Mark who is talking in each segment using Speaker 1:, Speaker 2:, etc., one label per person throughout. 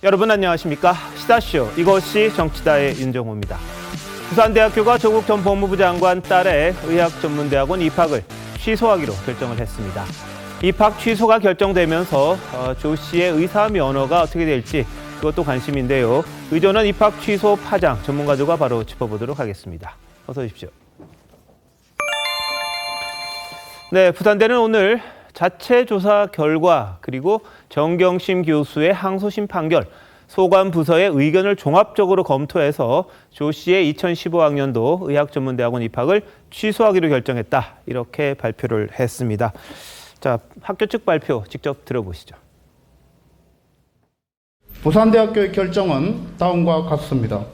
Speaker 1: 여러분 안녕하십니까? 시다쇼 이것이 정치다의 윤정호입니다. 부산대학교가 조국 전 법무부 장관 딸의 의학전문대학원 입학을 취소하기로 결정을 했습니다. 입학 취소가 결정되면서 조 씨의 의사 면허가 어떻게 될지 그것도 관심인데요. 의전원 입학 취소 파장 전문가들과 바로 짚어보도록 하겠습니다. 어서 오십시오. 네, 부산대는 오늘 자체 조사 결과 그리고 정경심 교수의 항소심 판결, 소관 부서의 의견을 종합적으로 검토해서 조 씨의 2015학년도 의학전문대학원 입학을 취소하기로 결정했다. 이렇게 발표를 했습니다. 자, 학교 측 발표 직접 들어보시죠.
Speaker 2: 부산대학교의 결정은 다음과 같습니다.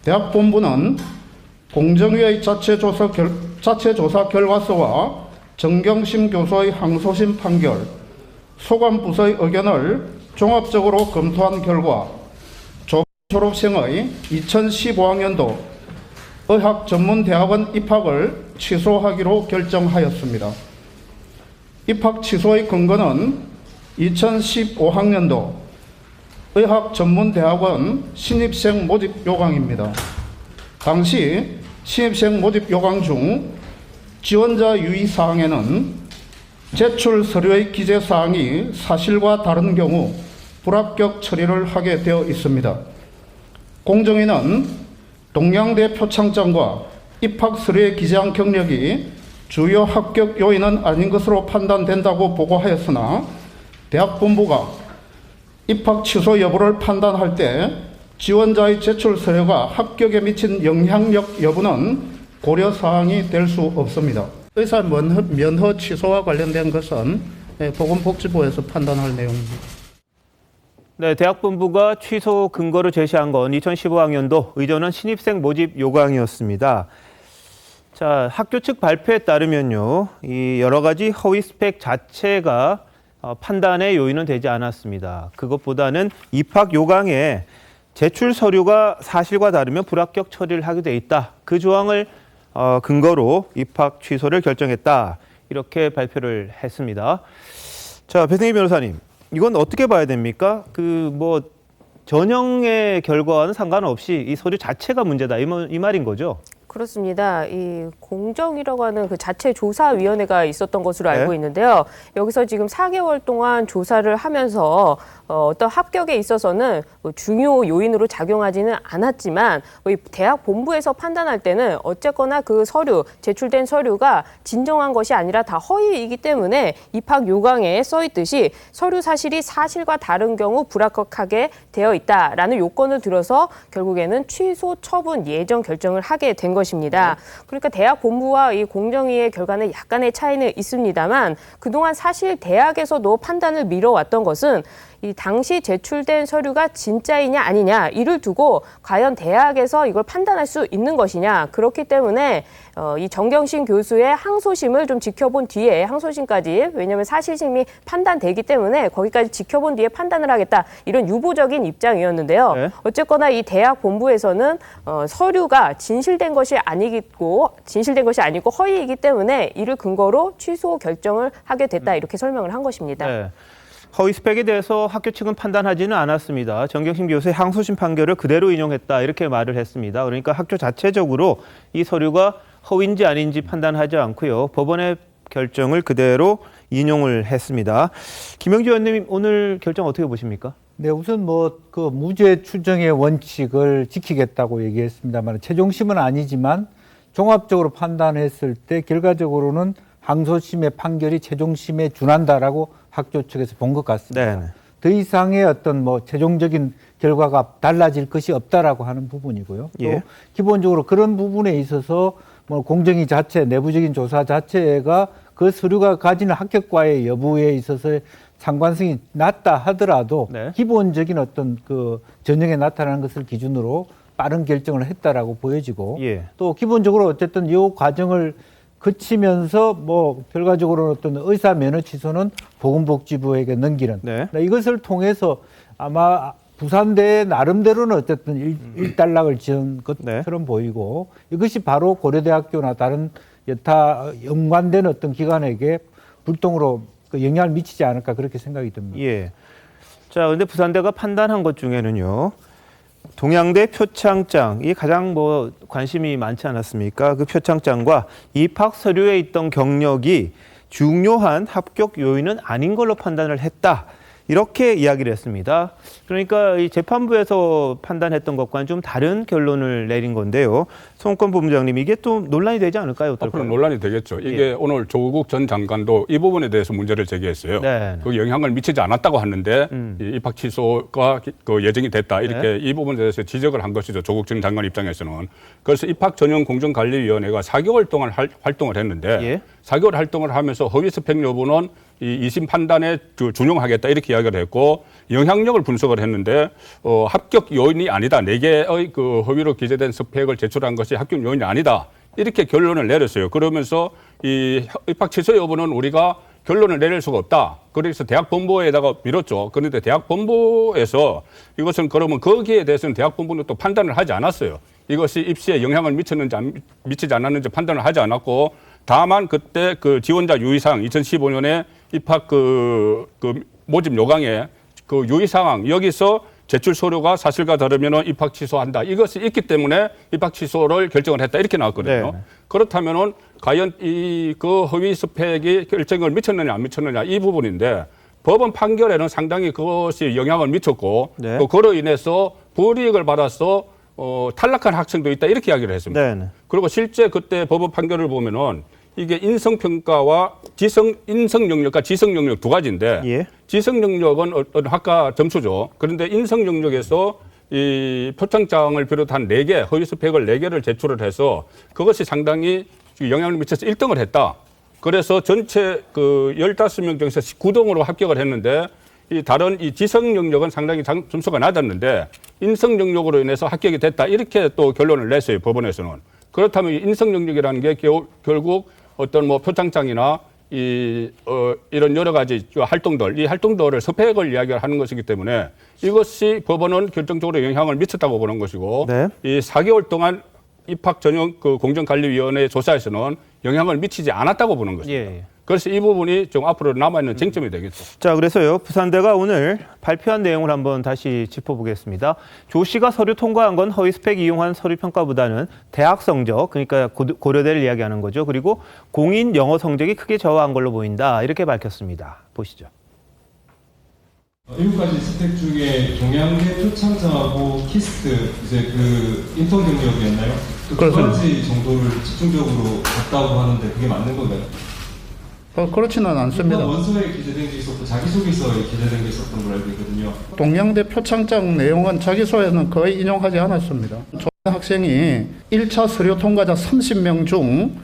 Speaker 2: 대학 본부는 공정위의 자체 조사 결과서와 정경심 교수의 항소심 판결, 소관 부서의 의견을 종합적으로 검토한 결과 조 졸업생의 2015학년도 의학전문대학원 입학을 취소하기로 결정하였습니다. 입학 취소의 근거는 2015학년도 의학전문대학원 신입생 모집 요강입니다. 당시 신입생 모집 요강 중 지원자 유의 사항에는 제출 서류의 기재 사항이 사실과 다른 경우 불합격 처리를 하게 되어 있습니다. 공정위는 동양대 표창장과 입학 서류에 기재한 경력이 주요 합격 요인은 아닌 것으로 판단된다고 보고하였으나 대학 본부가 입학 취소 여부를 판단할 때 지원자의 제출 서류가 합격에 미친 영향력 여부는 고려 사항이 될 수 없습니다. 의사 면허 취소와 관련된 것은 보건복지부에서 판단할 내용입니다.
Speaker 1: 네, 대학 본부가 취소 근거로 제시한 건 2015학년도 의전원 신입생 모집 요강이었습니다. 자, 학교 측 발표에 따르면요, 이 여러 가지 허위 스펙 자체가 판단의 요인은 되지 않았습니다. 그것보다는 입학 요강에 제출 서류가 사실과 다르면 불합격 처리를 하게 돼 있다. 그 조항을 근거로 입학 취소를 결정했다. 이렇게 발표를 했습니다. 자, 배승희 변호사님, 이건 어떻게 봐야 됩니까? 전형의 결과와는 상관없이 이 서류 자체가 문제다. 이 말인 거죠?
Speaker 3: 그렇습니다. 이 공정이라고 하는 그 자체 조사위원회가 있었던 것으로 알고 있는데요. 여기서 지금 4개월 동안 조사를 하면서 어떤 합격에 있어서는 중요 요인으로 작용하지는 않았지만 이 대학 본부에서 판단할 때는 어쨌거나 그 서류, 제출된 서류가 진정한 것이 아니라 다 허위이기 때문에 입학 요강에 써 있듯이 서류 사실이 사실과 다른 경우 불합격하게 되어 있다라는 요건을 들어서 결국에는 취소 처분 예정 결정을 하게 된 것입니다. 그러니까 대학 본부와 이 공정위의 결과는 약간의 차이는 있습니다만 그동안 사실 대학에서도 판단을 미뤄왔던 것은 이 당시 제출된 서류가 진짜이냐 아니냐 이를 두고 과연 대학에서 이걸 판단할 수 있는 것이냐. 그렇기 때문에 이 정경심 교수의 항소심을 좀 지켜본 뒤에 항소심까지, 왜냐하면 사실심이 판단되기 때문에 거기까지 지켜본 뒤에 판단을 하겠다. 이런 유보적인 입장이었는데요. 네. 어쨌거나 이 대학 본부에서는 서류가 진실된 것이 아니고 허위이기 때문에 이를 근거로 취소 결정을 하게 됐다. 이렇게 설명을 한 것입니다.
Speaker 1: 네. 허위 스펙에 대해서 학교 측은 판단하지는 않았습니다. 정경심 교수의 항소심 판결을 그대로 인용했다 이렇게 말을 했습니다. 그러니까 학교 자체적으로 이 서류가 허위인지 아닌지 판단하지 않고요. 법원의 결정을 그대로 인용을 했습니다. 김영주 의원님 오늘 결정 어떻게 보십니까?
Speaker 4: 네, 우선 그 무죄 추정의 원칙을 지키겠다고 얘기했습니다만 최종심은 아니지만 종합적으로 판단했을 때 결과적으로는 항소심의 판결이 최종심에 준한다라고 학교 측에서 본 것 같습니다. 네네. 더 이상의 어떤 최종적인 결과가 달라질 것이 없다라고 하는 부분이고요. 또 예. 기본적으로 그런 부분에 있어서 공정위 자체, 내부적인 조사 자체가 그 서류가 가지는 합격과의 여부에 있어서 상관성이 낮다 하더라도 네. 기본적인 어떤 그 전형에 나타나는 것을 기준으로 빠른 결정을 했다라고 보여지고 예. 또 기본적으로 어쨌든 이 과정을 거치면서 결과적으로 어떤 의사 면허 취소는 보건복지부에게 넘기는 네. 이것을 통해서 아마 부산대 나름대로는 어쨌든 일단락을 지은 것처럼 네. 보이고 이것이 바로 고려대학교나 다른 여타 연관된 어떤 기관에게 불똥으로 영향을 미치지 않을까 그렇게 생각이 듭니다.
Speaker 1: 예. 자, 근데 부산대가 판단한 것 중에는요. 동양대 표창장, 이 가장 관심이 많지 않았습니까? 그 표창장과 입학 서류에 있던 경력이 중요한 합격 요인은 아닌 걸로 판단을 했다. 이렇게 이야기를 했습니다. 그러니까 이 재판부에서 판단했던 것과는 좀 다른 결론을 내린 건데요. 송권 본부장님, 이게 또 논란이 되지 않을까요?
Speaker 5: 앞으로 논란이 되겠죠. 이게 오늘 조국 전 장관도 이 부분에 대해서 문제를 제기했어요.
Speaker 1: 네.
Speaker 5: 그 영향을 미치지 않았다고 하는데 이 입학 취소가 그 예정이 됐다. 이렇게 이 부분에 대해서 지적을 한 것이죠. 조국 전 장관 입장에서는. 그래서 입학 전형 공정관리위원회가 4개월 동안 활동을 했는데 4개월 활동을 하면서 허위 스펙 여부는 이 2심 판단에 준용하겠다 이렇게 이야기를 했고 영향력을 분석을 했는데 합격 요인이 아니다. 4개의 그 허위로 기재된 스펙을 제출한 것이 합격 요인이 아니다. 이렇게 결론을 내렸어요. 그러면서 이 입학 취소 여부는 우리가 결론을 내릴 수가 없다. 그래서 대학 본부에다가 밀었죠. 그런데 대학 본부에서 이것은 그러면 거기에 대해서는 대학 본부는 또 판단을 하지 않았어요. 이것이 입시에 영향을 미쳤는지 미치지 않았는지 판단을 하지 않았고 다만 그때 그 지원자 유의사항 2015년에 입학 그 모집 요강에 그 유의사항 여기서 제출 서류가 사실과 다르면 입학 취소한다. 이것이 있기 때문에 입학 취소를 결정을 했다. 이렇게 나왔거든요. 네. 그렇다면은 과연 이 그 허위 스펙이 결정을 미쳤느냐 안 미쳤느냐 이 부분인데 법원 판결에는 상당히 그것이 영향을 미쳤고
Speaker 1: 네.
Speaker 5: 또 그로 인해서 불이익을 받아서 탈락한 학생도 있다. 이렇게 이야기를 했습니다. 네. 그리고 실제 그때 법원 판결을 보면은 이게 인성평가와 인성 영역과 지성 영역 두 가지인데 지성 영역은 어떤 학과 점수죠. 그런데 인성 영역에서 이 표창장을 비롯한 4개, 허위 스펙을 4개를 제출을 해서 그것이 상당히 영향을 미쳐서 1등을 했다. 그래서 전체 그 15명 중에서 19등으로 합격을 했는데 이 다른 이 지성 영역은 상당히 점수가 낮았는데 인성 영역으로 인해서 합격이 됐다. 이렇게 또 결론을 냈어요. 법원에서는. 그렇다면 인성 영역이라는 게 결국 어떤 뭐 표창장이나 이런 여러 가지 활동들, 이 활동들을 스펙을 이야기를 하는 것이기 때문에 이것이 법원은 결정적으로 영향을 미쳤다고 보는 것이고 이 4개월 동안 입학 전형 그 공정관리위원회 조사에서는 영향을 미치지 않았다고 보는 것입니다. 그래서 이 부분이 좀 앞으로 남아있는 쟁점이 되겠죠.
Speaker 1: 자, 그래서요. 부산대가 오늘 발표한 내용을 한번 다시 짚어보겠습니다. 조 씨가 서류 통과한 건 허위 스펙 이용한 서류 평가보다는 대학 성적, 그러니까 고려대를 이야기하는 거죠. 그리고 공인 영어 성적이 크게 저하한 걸로 보인다. 이렇게 밝혔습니다. 보시죠.
Speaker 6: 7가지 스펙 중에 동양대 표창장하고 키스트 이제 그 인턴 경력이었나요? 그 2가지 정도를 집중적으로 봤다고 하는데 그게 맞는 건가요?
Speaker 2: 그렇지는 않습니다.
Speaker 6: 원서에 기재된 게 있었고 자기소개서에 기재된 게 있었던 걸로 알고 있거든요.
Speaker 2: 동양대 표창장 내용은 자기소에는 거의 인용하지 않았습니다. 조 학생이 1차 서류 통과자 30명 중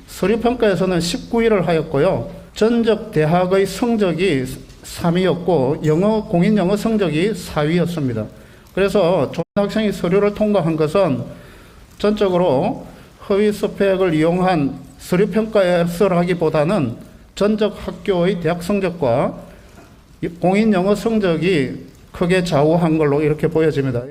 Speaker 2: 서류 평가에서는 19위를 하였고요. 전적 대학의 성적이 3위였고 공인 영어 성적이 4위였습니다. 그래서 조 학생이 서류를 통과한 것은 전적으로 허위 스펙을 이용한 서류 평가에서라기보다는 전적 학교의 대학 성적과 공인 영어 성적이 크게 좌우한 걸로 이렇게 보여집니다.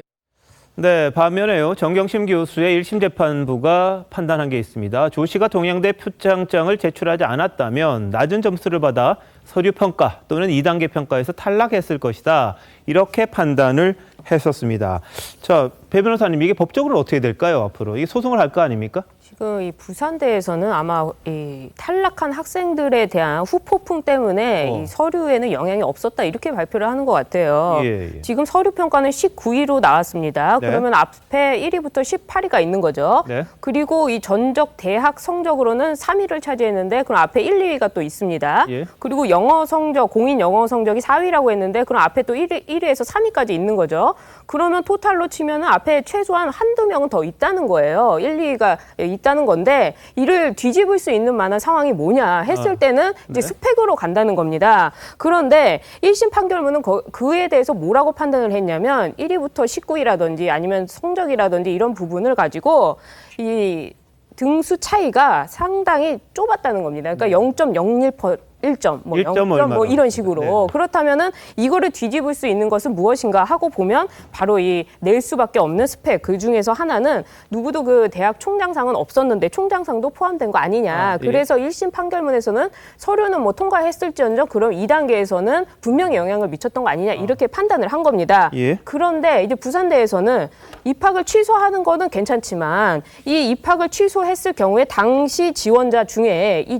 Speaker 1: 네, 반면에요. 정경심 교수의 1심 재판부가 판단한 게 있습니다. 조 씨가 동양대 표창장을 제출하지 않았다면 낮은 점수를 받아 서류 평가 또는 2단계 평가에서 탈락했을 것이다. 이렇게 판단을 했었습니다. 자, 배 변호사님, 이게 법적으로 어떻게 될까요, 앞으로? 이게 소송을 할 거 아닙니까?
Speaker 3: 지금 이 부산대에서는 아마 이 탈락한 학생들에 대한 후폭풍 때문에 이 서류에는 영향이 없었다 이렇게 발표를 하는 것 같아요. 지금 서류 평가는 19위로 나왔습니다. 그러면 앞에 1위부터 18위가 있는 거죠. 그리고 이 전적 대학 성적으로는 3위를 차지했는데 그럼 앞에 1, 2위가 또 있습니다. 그리고 영어 성적, 공인 영어 성적이 4위라고 했는데 그럼 앞에 또 1위에서 3위까지 있는 거죠. 그러면 토탈로 치면은 앞에 최소한 한두 명은 더 있다는 거예요. 1, 2위가 있다는 건데 이를 뒤집을 수 있는 만한 상황이 뭐냐 했을 때는 이제 스펙으로 간다는 겁니다. 그런데 1심 판결문은 그에 대해서 뭐라고 판단을 했냐면 1위부터 19위라든지 아니면 성적이라든지 이런 부분을 가지고 이 등수 차이가 상당히 좁았다는 겁니다. 그러니까 0.01 1점, 뭐
Speaker 1: 1점
Speaker 3: 0점,
Speaker 1: 얼마
Speaker 3: 뭐 이런 식으로.
Speaker 1: 네.
Speaker 3: 그렇다면은 이거를 뒤집을 수 있는 것은 무엇인가 하고 보면 바로 이 낼 수밖에 없는 스펙. 그 중에서 하나는 누구도 그 대학 총장상은 없었는데 총장상도 포함된 거 아니냐.
Speaker 1: 예.
Speaker 3: 그래서 1심 판결문에서는 서류는 뭐 통과했을지언정 그럼 2단계에서는 분명히 영향을 미쳤던 거 아니냐 이렇게 판단을 한 겁니다.
Speaker 1: 예.
Speaker 3: 그런데 이제 부산대에서는 입학을 취소하는 거는 괜찮지만 이 입학을 취소했을 경우에 당시 지원자 중에 이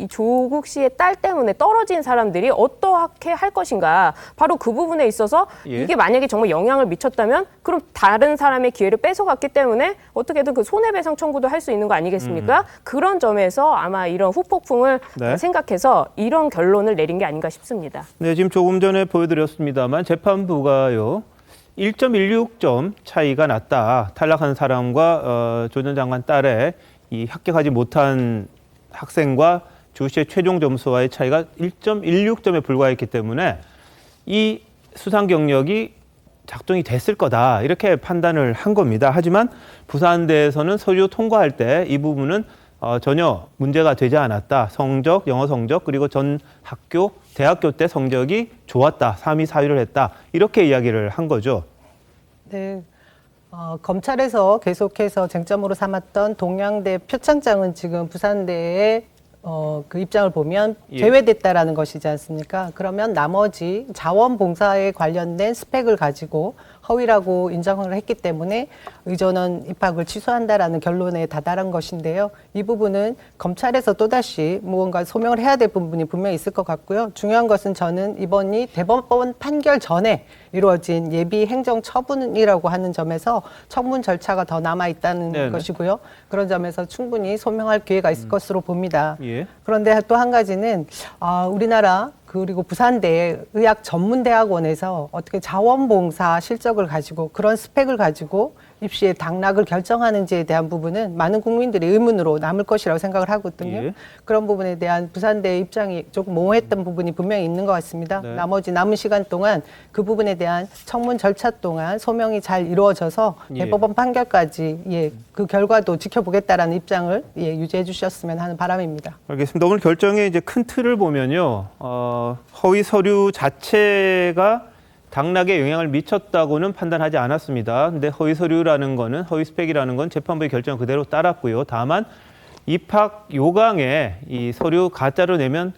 Speaker 3: 조국 씨의 딸 때문에 떨어진 사람들이 어떻게 할 것인가. 바로 그 부분에 있어서
Speaker 1: 예.
Speaker 3: 이게 만약에 정말 영향을 미쳤다면 그럼 다른 사람의 기회를 뺏어갔기 때문에 어떻게든 그 손해배상 청구도 할 수 있는 거 아니겠습니까? 그런 점에서 아마 이런 후폭풍을
Speaker 1: 네.
Speaker 3: 생각해서 이런 결론을 내린 게 아닌가 싶습니다.
Speaker 1: 네, 지금 조금 전에 보여드렸습니다만 재판부가요. 1.16점 차이가 났다. 탈락한 사람과 조 전 장관 딸의 이 합격하지 못한 학생과 조 씨의 최종 점수와의 차이가 1.16점에 불과했기 때문에 이 수상 경력이 작동이 됐을 거다. 이렇게 판단을 한 겁니다. 하지만 부산대에서는 서류 통과할 때 이 부분은 전혀 문제가 되지 않았다. 성적, 영어 성적, 그리고 전 학교, 대학교 때 성적이 좋았다. 3위 사유를 했다. 이렇게 이야기를 한 거죠.
Speaker 7: 네. 검찰에서 계속해서 쟁점으로 삼았던 동양대 표창장은 지금 부산대의 그 입장을 보면
Speaker 1: 예.
Speaker 7: 제외됐다라는 것이지 않습니까? 그러면 나머지 자원봉사에 관련된 스펙을 가지고 허위라고 인정을 했기 때문에 의전원 입학을 취소한다라는 결론에 다다른 것인데요. 이 부분은 검찰에서 또다시 무언가 소명을 해야 될 부분이 분명히 있을 것 같고요. 중요한 것은 저는 이번이 대법원 판결 전에 이루어진 예비 행정 처분이라고 하는 점에서 청문 절차가 더 남아 있다는
Speaker 1: 네네.
Speaker 7: 것이고요. 그런 점에서 충분히 소명할 기회가 있을 것으로 봅니다.
Speaker 1: 예.
Speaker 7: 그런데 또 한 가지는 우리나라 그리고 부산대 의학전문대학원에서 어떻게 자원봉사 실적을 가지고 그런 스펙을 가지고 입시의 당락을 결정하는지에 대한 부분은 많은 국민들의 의문으로 남을 것이라고 생각을 하거든요.
Speaker 1: 예.
Speaker 7: 그런 부분에 대한 부산대의 입장이 조금 모호했던 부분이 분명히 있는 것 같습니다.
Speaker 1: 네.
Speaker 7: 나머지 남은 시간 동안 그 부분에 대한 청문 절차 동안 소명이 잘 이루어져서
Speaker 1: 예.
Speaker 7: 대법원 판결까지 그 결과도 지켜보겠다라는 입장을 유지해 주셨으면 하는 바람입니다.
Speaker 1: 알겠습니다. 오늘 결정의 이제 큰 틀을 보면요. 허위 서류 자체가 당락에 영향을 미쳤다고는 판단하지 않았습니다. 근데 허위 서류라는 거는 허위 스펙이라는 건 재판부의 결정 그대로 따랐고요. 다만 입학 요강에 이 서류 가짜로 내면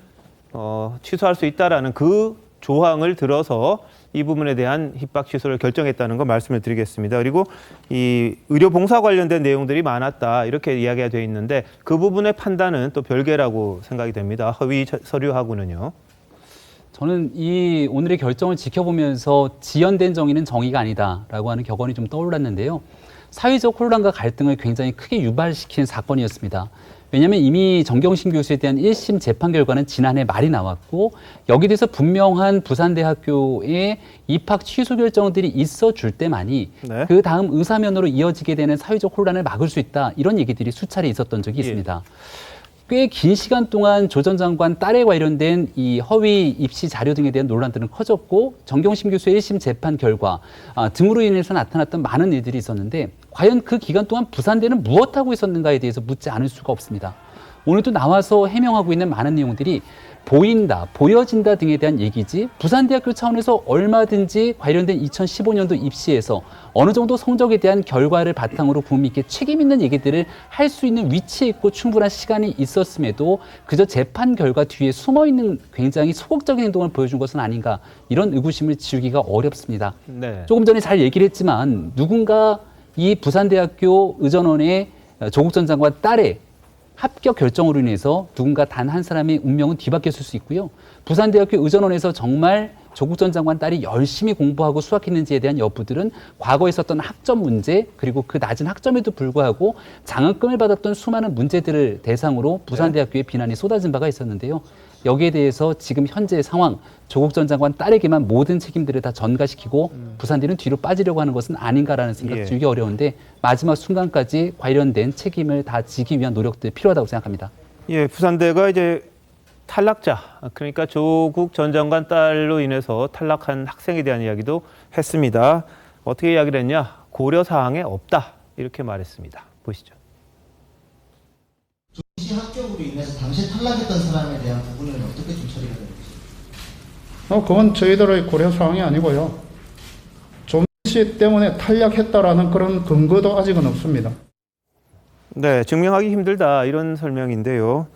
Speaker 1: 취소할 수 있다라는 그 조항을 들어서 이 부분에 대한 입학 취소를 결정했다는 거 말씀을 드리겠습니다. 그리고 이 의료 봉사 관련된 내용들이 많았다 이렇게 이야기가 되어 있는데 그 부분의 판단은 또 별개라고 생각이 됩니다. 허위 서류하고는요.
Speaker 8: 저는 이 오늘의 결정을 지켜보면서 지연된 정의는 정의가 아니다라고 하는 격언이 좀 떠올랐는데요. 사회적 혼란과 갈등을 굉장히 크게 유발시킨 사건이었습니다. 왜냐하면 이미 정경심 교수에 대한 1심 재판 결과는 지난해 말이 나왔고 여기에 대해서 분명한 부산대학교의 입학 취소 결정들이 있어줄 때만이
Speaker 1: 네.
Speaker 8: 그 다음 의사면으로 이어지게 되는 사회적 혼란을 막을 수 있다. 이런 얘기들이 수차례 있었던 적이 있습니다. 꽤 긴 시간 동안 조 전 장관 딸에 관련된 이 허위 입시 자료 등에 대한 논란들은 커졌고 정경심 교수의 1심 재판 결과 등으로 인해서 나타났던 많은 일들이 있었는데 과연 그 기간 동안 부산대는 무엇하고 있었는가에 대해서 묻지 않을 수가 없습니다. 오늘도 나와서 해명하고 있는 많은 내용들이 보인다, 보여진다 등에 대한 얘기지 부산대학교 차원에서 얼마든지 관련된 2015년도 입시에서 어느 정도 성적에 대한 결과를 바탕으로 국민께 책임 있는 얘기들을 할 수 있는 위치에 있고 충분한 시간이 있었음에도 그저 재판 결과 뒤에 숨어있는 굉장히 소극적인 행동을 보여준 것은 아닌가 이런 의구심을 지우기가 어렵습니다.
Speaker 1: 네.
Speaker 8: 조금 전에 잘 얘기를 했지만 누군가 이 부산대학교 의전원의 조국 전 장관 딸의 합격 결정으로 인해서 누군가 단 한 사람의 운명은 뒤바뀌었을 수 있고요. 부산대학교 의전원에서 정말 조국 전 장관 딸이 열심히 공부하고 수학했는지에 대한 여부들은 과거에 있었던 학점 문제 그리고 그 낮은 학점에도 불구하고 장학금을 받았던 수많은 문제들을 대상으로 부산대학교에 비난이 쏟아진 바가 있었는데요. 여기에 대해서 지금 현재 상황 조국 전 장관 딸에게만 모든 책임들을 다 전가시키고 부산대는 뒤로 빠지려고 하는 것은 아닌가라는 생각 들기 어려운데 마지막 순간까지 관련된 책임을 다 지기 위한 노력들 필요하다고 생각합니다.
Speaker 1: 예, 부산대가 이제 탈락자, 그러니까 조국 전 장관 딸로 인해서 탈락한 학생에 대한 이야기도 했습니다. 어떻게 이야기를 했냐? 고려 사항에 없다. 이렇게 말했습니다. 보시죠.
Speaker 9: 정시 합격으로 인해서 당시 탈락했던 사람에 대한 부분은 어떻게 좀 처리가 되는지?
Speaker 2: 그건 저희들의 고려 사항이 아니고요. 정시 때문에 탈락했다라는 그런 근거도 아직은 없습니다.
Speaker 1: 네, 증명하기 힘들다 이런 설명인데요.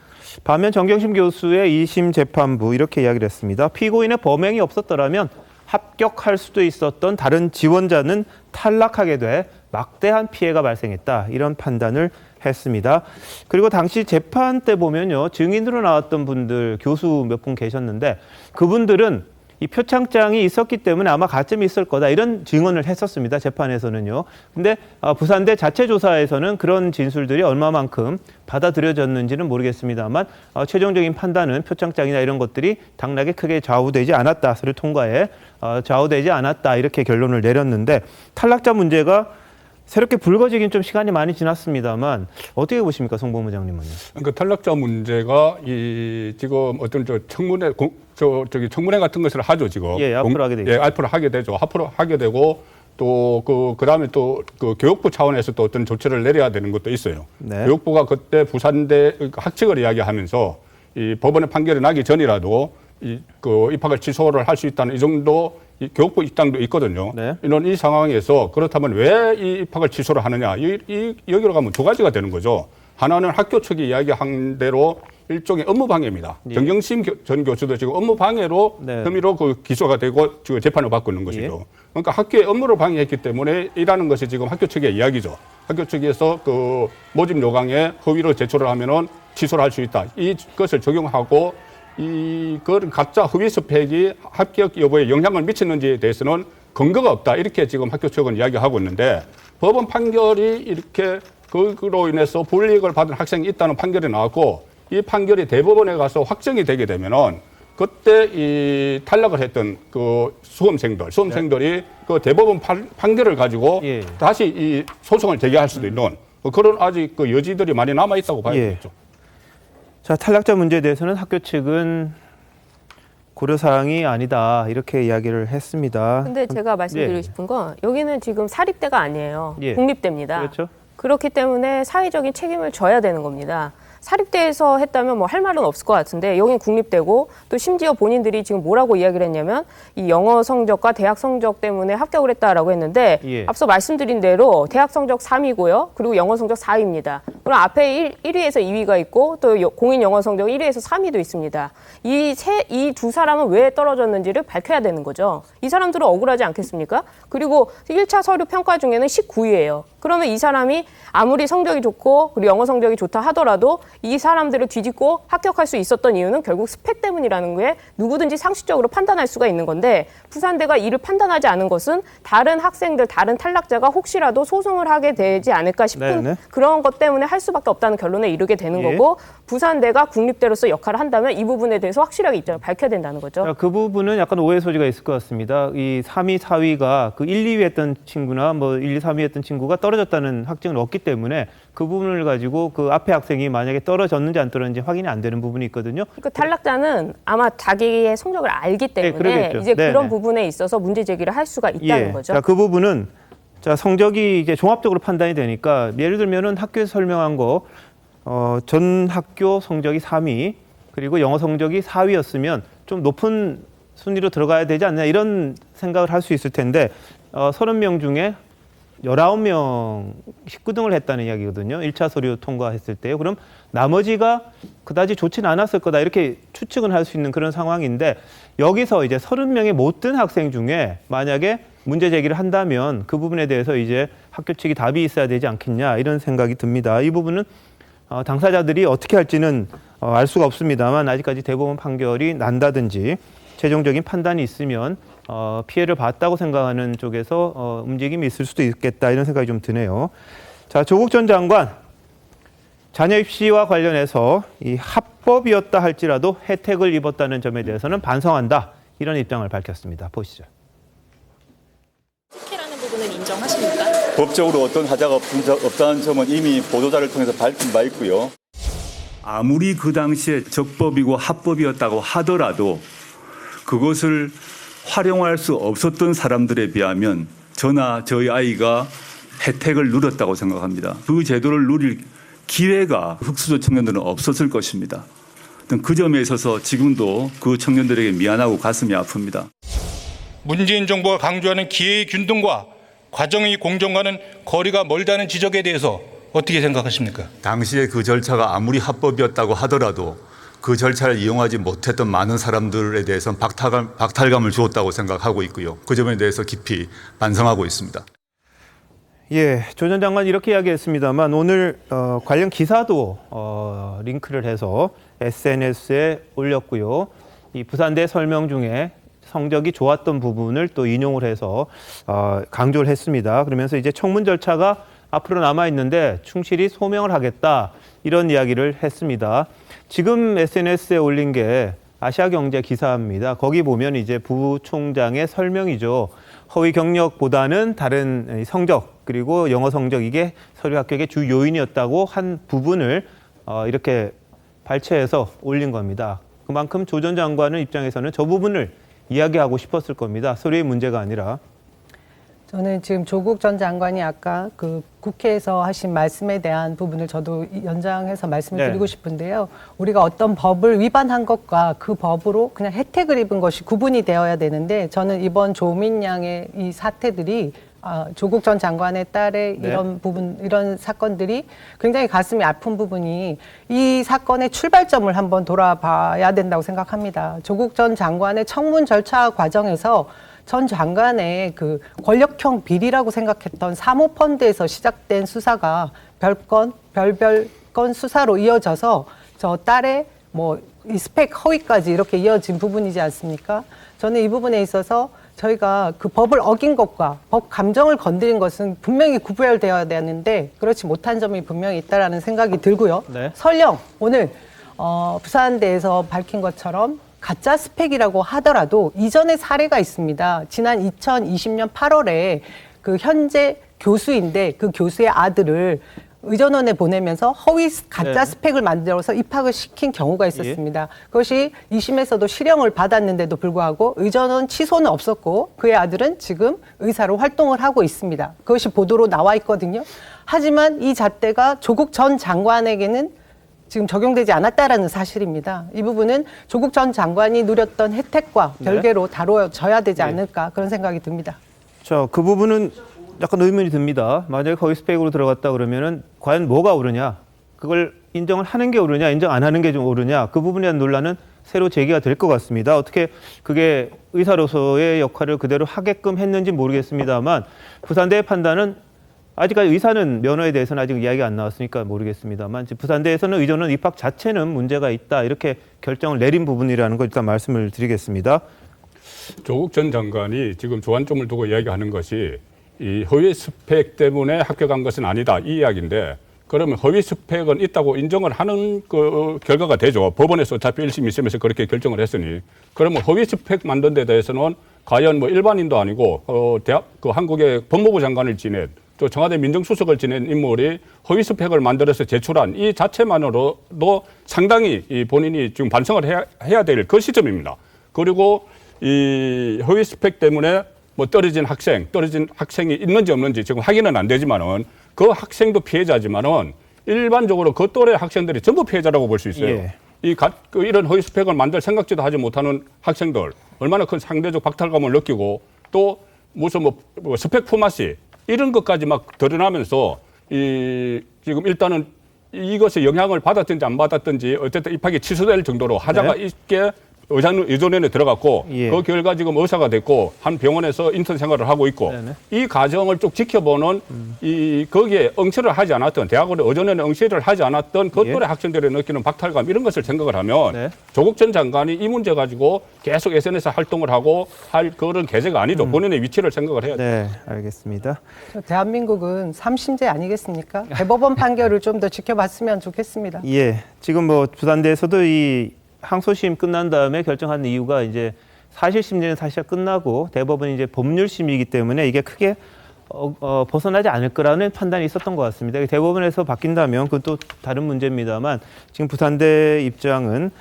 Speaker 1: 반면 정경심 교수의 2심 재판부 이렇게 이야기를 했습니다. 피고인의 범행이 없었더라면 합격할 수도 있었던 다른 지원자는 탈락하게 돼 막대한 피해가 발생했다. 이런 판단을 했습니다. 그리고 당시 재판 때 보면요. 증인으로 나왔던 분들, 교수 몇 분 계셨는데 그분들은 이 표창장이 있었기 때문에 아마 가점이 있을 거다. 이런 증언을 했었습니다. 재판에서는요. 근데 부산대 자체 조사에서는 그런 진술들이 얼마만큼 받아들여졌는지는 모르겠습니다만 최종적인 판단은 표창장이나 이런 것들이 당락에 크게 좌우되지 않았다. 서류 통과에 좌우되지 않았다. 이렇게 결론을 내렸는데 탈락자 문제가 새롭게 불거지긴 좀 시간이 많이 지났습니다만 어떻게 보십니까, 송 본부장님은요?
Speaker 5: 그 탈락자 문제가 지금 어떤 청문회 청문회 같은 것을 하죠 지금.
Speaker 1: 예, 앞으로 하게 되죠.
Speaker 5: 예, 앞으로 하게 되죠. 앞으로 하게 되고 또 그다음에 또 그 교육부 차원에서 또 어떤 조치를 내려야 되는 것도 있어요.
Speaker 1: 네.
Speaker 5: 교육부가 그때 부산대 학칙을 이야기하면서 이 법원의 판결이 나기 전이라도 그 입학을 취소를 할 수 있다는 이 정도 교육부 입장도 있거든요.
Speaker 1: 네.
Speaker 5: 이런 이 상황에서 그렇다면 왜 이 입학을 취소를 하느냐? 여기로 가면 두 가지가 되는 거죠. 하나는 학교 측이 이야기한 대로 일종의 업무 방해입니다.
Speaker 1: 예.
Speaker 5: 정경심 전 교수도 지금 업무 방해로
Speaker 1: 네.
Speaker 5: 혐의로 그 기소가 되고 지금 재판을 받고 있는 것이죠.
Speaker 1: 예.
Speaker 5: 그러니까 학교의 업무를 방해했기 때문에 이라는 것이 지금 학교 측의 이야기죠. 학교 측에서 그 모집 요강에 허위로 제출을 하면은 취소를 할 수 있다. 이것을 적용하고 그 가짜 허위 스펙이 합격 여부에 영향을 미치는지에 대해서는 근거가 없다. 이렇게 지금 학교 측은 이야기하고 있는데 법원 판결이 이렇게 그로 인해서 불이익을 받은 학생이 있다는 판결이 나왔고 이 판결이 대법원에 가서 확정이 되게 되면은 그때 이 탈락을 했던 그 수험생들이 그 대법원 판결을 가지고
Speaker 1: 예.
Speaker 5: 다시 이 소송을 제기할 수도 있는 그런 아직 그 여지들이 많이 남아 있다고 봐야
Speaker 1: 예.
Speaker 5: 되겠죠.
Speaker 1: 자, 탈락자 문제에 대해서는 학교 측은 고려사항이 아니다 이렇게 이야기를 했습니다.
Speaker 3: 근데 제가 말씀드리고
Speaker 1: 예.
Speaker 3: 싶은 건 여기는 지금 사립대가 아니에요.
Speaker 1: 예.
Speaker 3: 국립대입니다.
Speaker 1: 그렇죠.
Speaker 3: 그렇기 때문에 사회적인 책임을 져야 되는 겁니다. 사립대에서 했다면 뭐 할 말은 없을 것 같은데 여긴 국립대고 또 심지어 본인들이 지금 뭐라고 이야기를 했냐면 이 영어 성적과 대학 성적 때문에 합격을 했다라고 했는데
Speaker 1: 예.
Speaker 3: 앞서 말씀드린 대로 대학 성적 3위고요. 그리고 영어 성적 4위입니다. 그럼 앞에 1위에서 2위가 있고 또 공인 영어 성적 1위에서 3위도 있습니다. 이 두 사람은 왜 떨어졌는지를 밝혀야 되는 거죠. 이 사람들은 억울하지 않겠습니까? 그리고 1차 서류 평가 중에는 19위예요. 그러면 이 사람이 아무리 성적이 좋고 그리고 영어 성적이 좋다 하더라도 이 사람들을 뒤집고 합격할 수 있었던 이유는 결국 스펙 때문이라는 게 누구든지 상식적으로 판단할 수가 있는 건데 부산대가 이를 판단하지 않은 것은 다른 학생들, 다른 탈락자가 혹시라도 소송을 하게 되지 않을까 싶은
Speaker 1: 네네.
Speaker 3: 그런 것 때문에 할 수밖에 없다는 결론에 이르게 되는
Speaker 1: 예.
Speaker 3: 거고 부산대가 국립대로서 역할을 한다면 이 부분에 대해서 확실하게 입장을 밝혀야 된다는 거죠.
Speaker 1: 자, 그 부분은 약간 오해 소지가 있을 것 같습니다. 이 3위, 4위가 그 1, 2위 했던 친구나 뭐 1, 2, 3위 했던 친구가 떨어졌다는 확증은 없기 때문에 그 부분을 가지고 그 앞에 학생이 만약에 떨어졌는지 안 떨어졌는지 확인이 안 되는 부분이 있거든요.
Speaker 3: 그 탈락자는 아마 자기의 성적을 알기 때문에
Speaker 1: 그러겠죠.
Speaker 3: 이제
Speaker 1: 네네.
Speaker 3: 그런 부분에 있어서 문제 제기를 할 수가 있다는 거죠.
Speaker 1: 자, 그 부분은 자, 성적이 이제 종합적으로 판단이 되니까 예를 들면은 학교에서 설명한 거 전 학교 성적이 3위 그리고 영어 성적이 4위였으면 좀 높은 순위로 들어가야 되지 않냐 이런 생각을 할 수 있을 텐데 30명 중에 19명 19등을 했다는 이야기거든요. 1차 서류 통과했을 때요. 그럼 나머지가 그다지 좋지는 않았을 거다. 이렇게 추측은 할 수 있는 그런 상황인데 여기서 이제 30명의 못 든 학생 중에 만약에 문제 제기를 한다면 그 부분에 대해서 이제 학교 측이 답이 있어야 되지 않겠냐 이런 생각이 듭니다. 이 부분은 당사자들이 어떻게 할지는 알 수가 없습니다만 아직까지 대법원 판결이 난다든지 최종적인 판단이 있으면 피해를 봤다고 생각하는 쪽에서 움직임이 있을 수도 있겠다 이런 생각이 좀 드네요. 자, 조국 전 장관 자녀 입시와 관련해서 이 합법이었다 할지라도 혜택을 입었다는 점에 대해서는 반성한다 이런 입장을 밝혔습니다. 보시죠.
Speaker 10: 특혜라는 부분은 인정하십니까?
Speaker 11: 법적으로 어떤 하자가 없다는 점은 이미 보도자를 통해서 밝힌 바 있고요. 아무리 그 당시에 적법이고 합법이었다고 하더라도 그것을 활용할 수 없었던 사람들에 비하면 저나 저희 아이가 혜택을 누렸다고 생각합니다. 그 제도를 누릴 기회가 흑수저 청년들은 없었을 것입니다. 그 점에 있어서 지금도 그 청년들에게 미안하고 가슴이 아픕니다.
Speaker 10: 문재인 정부가 강조하는 기회의 균등과 과정의 공정과는 거리가 멀다는 지적에 대해서 어떻게 생각하십니까?
Speaker 11: 당시에 그 절차가 아무리 합법이었다고 하더라도 그 절차를 이용하지 못했던 많은 사람들에 대해서는 박탈감을 주었다고 생각하고 있고요. 그 점에 대해서 깊이 반성하고 있습니다.
Speaker 1: 예, 조 전 장관 이렇게 이야기했습니다만 오늘 관련 기사도 링크를 해서 SNS에 올렸고요. 이 부산대 설명 중에 성적이 좋았던 부분을 또 인용을 해서 강조를 했습니다. 그러면서 이제 청문 절차가 앞으로 남아 있는데 충실히 소명을 하겠다 이런 이야기를 했습니다. 지금 SNS에 올린 게 아시아경제 기사입니다. 거기 보면 이제 부총장의 설명이죠. 허위 경력보다는 다른 성적 그리고 영어 성적 이게 서류 합격의 주 요인이었다고 한 부분을 이렇게 발췌해서 올린 겁니다. 그만큼 조 전 장관의 입장에서는 저 부분을 이야기하고 싶었을 겁니다. 서류의 문제가 아니라.
Speaker 7: 저는 지금 조국 전 장관이 아까 그 국회에서 하신 말씀에 대한 부분을 저도 연장해서 말씀을 드리고 싶은데요. 우리가 어떤 법을 위반한 것과 그 법으로 그냥 혜택을 입은 것이 구분이 되어야 되는데 저는 이번 조민 양의 이 사태들이 조국 전 장관의 딸의 이런 부분, 이런 사건들이 굉장히 가슴이 아픈 부분이 이 사건의 출발점을 한번 돌아봐야 된다고 생각합니다. 조국 전 장관의 청문 절차 과정에서 전 장관의 그 권력형 비리라고 생각했던 사모펀드에서 시작된 수사가 별건 수사로 이어져서 저 딸의 이 스펙 허위까지 이렇게 이어진 부분이지 않습니까? 저는 이 부분에 있어서 저희가 그 법을 어긴 것과 법 감정을 건드린 것은 분명히 구별되어야 되는데 그렇지 못한 점이 분명히 있다라는 생각이 들고요.
Speaker 1: 네.
Speaker 7: 설령 오늘 부산대에서 밝힌 것처럼 가짜 스펙이라고 하더라도 이전의 사례가 있습니다. 지난 2020년 8월에 그 현재 교수인데 그 교수의 아들을 의전원에 보내면서 허위 가짜 스펙을 만들어서 입학을 시킨 경우가 있었습니다. 그것이 2심에서도 실형을 받았는데도 불구하고 의전원 취소는 없었고 그의 아들은 지금 의사로 활동을 하고 있습니다. 그것이 보도로 나와 있거든요. 하지만 이 잣대가 조국 전 장관에게는 지금 적용되지 않았다라는 사실입니다. 이 부분은 조국 전 장관이 누렸던 혜택과 별개로 다뤄져야 되지 않을까 그런 생각이 듭니다.
Speaker 1: 자, 그 부분은 약간 의문이 듭니다. 만약에 거기 스펙으로 들어갔다 그러면은 과연 뭐가 옳으냐? 그걸 인정을 하는 게 옳으냐, 인정 안 하는 게 좀 옳으냐? 그 부분에 대한 논란은 새로 제기가 될 것 같습니다. 어떻게 그게 의사로서의 역할을 그대로 하게끔 했는지 모르겠습니다만 부산대의 판단은 아직까지 의사는 면허에 대해서는 아직 이야기가 안 나왔으니까 모르겠습니다만 부산대에서는 의전원 입학 자체는 문제가 있다 이렇게 결정을 내린 부분이라는 걸 일단 말씀을 드리겠습니다.
Speaker 5: 조국 전 장관이 지금 조안점을 두고 이야기하는 것이 이 허위 스펙 때문에 합격한 것은 아니다 이 이야기인데 그러면 허위 스펙은 있다고 인정을 하는 그 결과가 되죠. 법원에서 어차피 1심, 2심에서 그렇게 결정을 했으니 그러면 허위 스펙 만든 데 대해서는 과연 일반인도 아니고 한국의 법무부 장관을 지낸 또 청와대 민정수석을 지낸 인물이 허위 스펙을 만들어서 제출한 이 자체만으로도 상당히 이 본인이 지금 반성을 해야 될 그 시점입니다. 그리고 이 허위 스펙 때문에 떨어진 학생이 있는지 없는지 지금 확인은 안 되지만은 그 학생도 피해자지만은 일반적으로 그 또래 학생들이 전부 피해자라고 볼 수 있어요.
Speaker 1: 예.
Speaker 5: 이런 허위 스펙을 만들 생각지도 하지 못하는 학생들 얼마나 큰 상대적 박탈감을 느끼고 또 무슨 스펙 품앗이 이런 것까지 막 드러나면서 지금 일단은 이것에 영향을 받았든지 안 받았든지 어쨌든 입학이 취소될 정도로 하자가 있게 의전원에 들어갔고 그 결과 지금 의사가 됐고 한 병원에서 인턴 생활을 하고 있고 이 과정을 쭉 지켜보는 거기에 응시를 하지 않았던 대학원의 의전원에 응시를 하지 않았던 그 또래 학생들이 느끼는 박탈감 이런 것을 생각을 하면 조국 전 장관이 이 문제 가지고 계속 SNS 활동을 하고 할 그런 계제가 아니죠. 본인의 위치를 생각을 해야 돼요.
Speaker 1: 네, 알겠습니다.
Speaker 7: 대한민국은 3심제 아니겠습니까? 대법원 판결을 좀 더 지켜봤으면 좋겠습니다.
Speaker 1: 예, 지금 부산대에서도 이 항소심 끝난 다음에 결정한 이유가 이제 사실심리는 사실 끝나고 대법원이 이제 법률심이기 때문에 이게 크게 벗어나지 않을 거라는 판단이 있었던 것 같습니다. 대법원에서 바뀐다면 그건 또 다른 문제입니다만 지금 부산대 입장은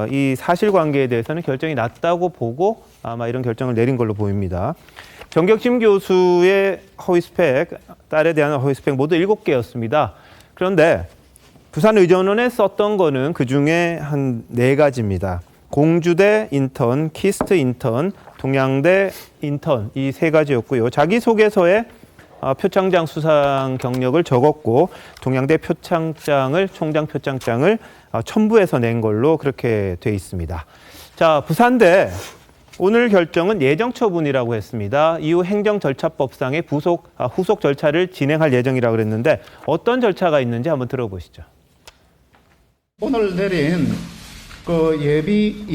Speaker 1: 이 사실관계에 대해서는 결정이 났다고 보고 아마 이런 결정을 내린 걸로 보입니다. 정경심 교수의 허위 스펙, 딸에 대한 허위 스펙 모두 7개였습니다. 그런데 부산의전원에 썼던 거는 그중에 한 4가지입니다. 공주대 인턴, 키스트 인턴, 동양대 인턴 이 3가지였고요. 자기소개서에 표창장 수상 경력을 적었고 동양대 표창장을 총장 표창장을 첨부해서 낸 걸로 그렇게 돼 있습니다. 자, 부산대 오늘 결정은 예정 처분이라고 했습니다. 이후 행정절차법상의 후속 절차를 진행할 예정이라고 그랬는데 어떤 절차가 있는지 한번 들어보시죠.
Speaker 2: 오늘 내린 그 예비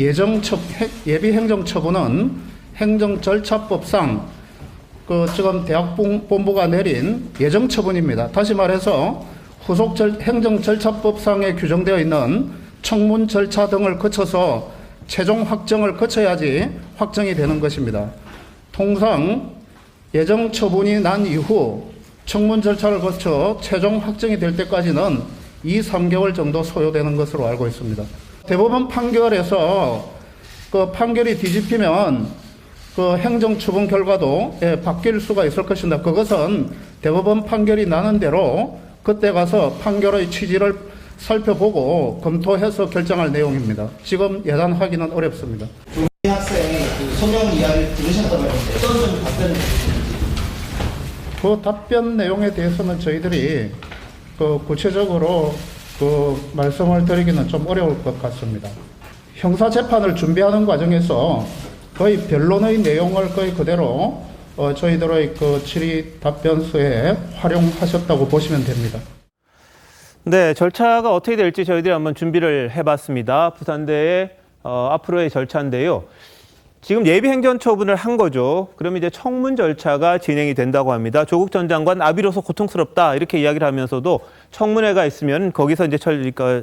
Speaker 2: 행정처분은 행정절차법상 지금 대학본부가 내린 예정처분입니다. 다시 말해서 후속 행정절차법상에 규정되어 있는 청문 절차 등을 거쳐서 최종 확정을 거쳐야지 확정이 되는 것입니다. 통상 예정처분이 난 이후 청문 절차를 거쳐 최종 확정이 될 때까지는 2~3개월 정도 소요되는 것으로 알고 있습니다. 대법원 판결에서 그 판결이 뒤집히면 그 행정처분 결과도 바뀔 수가 있을 것입니다. 그것은 대법원 판결이 나는 대로 그때 가서 판결의 취지를 살펴보고 검토해서 결정할 내용입니다. 지금 예단하기는 어렵습니다.
Speaker 9: 조미 학생의 그 소명 이야기를 들으셨다고 하는데 어떤 좀 답변을 해주셨는지.
Speaker 2: 그 답변 내용에 대해서는 저희들이 구체적으로 말씀을 드리기는 좀 어려울 것 같습니다. 형사 재판을 준비하는 과정에서 거의 변론의 내용을 거의 그대로 저희들의 질의 답변서에 활용하셨다고 보시면 됩니다.
Speaker 1: 네, 절차가 어떻게 될지 저희들이 한번 준비를 해봤습니다. 부산대의 앞으로의 절차인데요. 지금 예비 행정처분을 한 거죠. 그럼 이제 청문 절차가 진행이 된다고 합니다. 조국 전 장관 아비로서 고통스럽다 이렇게 이야기를 하면서도 청문회가 있으면 거기서 이제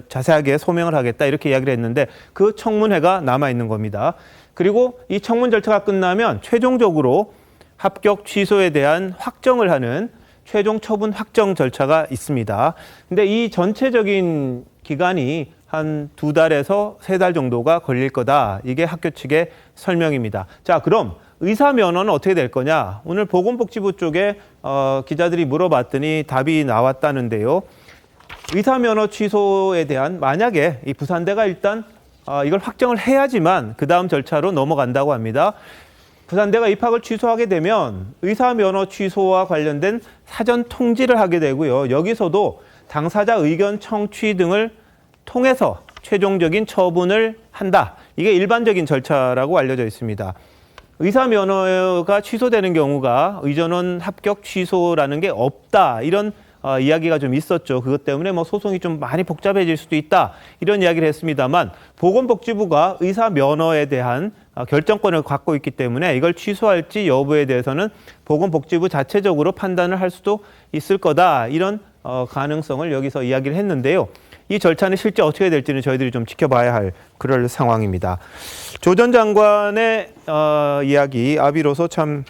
Speaker 1: 자세하게 소명을 하겠다 이렇게 이야기를 했는데 그 청문회가 남아 있는 겁니다. 그리고 이 청문 절차가 끝나면 최종적으로 합격 취소에 대한 확정을 하는 최종 처분 확정 절차가 있습니다. 근데 이 전체적인 기간이 한 2달에서 3달 정도가 걸릴 거다. 이게 학교 측의 설명입니다. 자, 그럼 의사 면허는 어떻게 될 거냐? 오늘 보건복지부 쪽에 기자들이 물어봤더니 답이 나왔다는데요. 의사 면허 취소에 대한 만약에 이 부산대가 일단 이걸 확정을 해야지만 그 다음 절차로 넘어간다고 합니다. 부산대가 입학을 취소하게 되면 의사 면허 취소와 관련된 사전 통지를 하게 되고요. 여기서도 당사자 의견 청취 등을 통해서 최종적인 처분을 한다. 이게 일반적인 절차라고 알려져 있습니다. 의사 면허가 취소되는 경우가 의전원 합격 취소라는 게 없다. 이런 이야기가 좀 있었죠. 그것 때문에 소송이 좀 많이 복잡해질 수도 있다. 이런 이야기를 했습니다만 보건복지부가 의사 면허에 대한 결정권을 갖고 있기 때문에 이걸 취소할지 여부에 대해서는 보건복지부 자체적으로 판단을 할 수도 있을 거다. 이런 가능성을 여기서 이야기를 했는데요. 이 절차는 실제 어떻게 될지는 저희들이 좀 지켜봐야 할 그럴 상황입니다. 조 전 장관의 이야기, 아비로서 참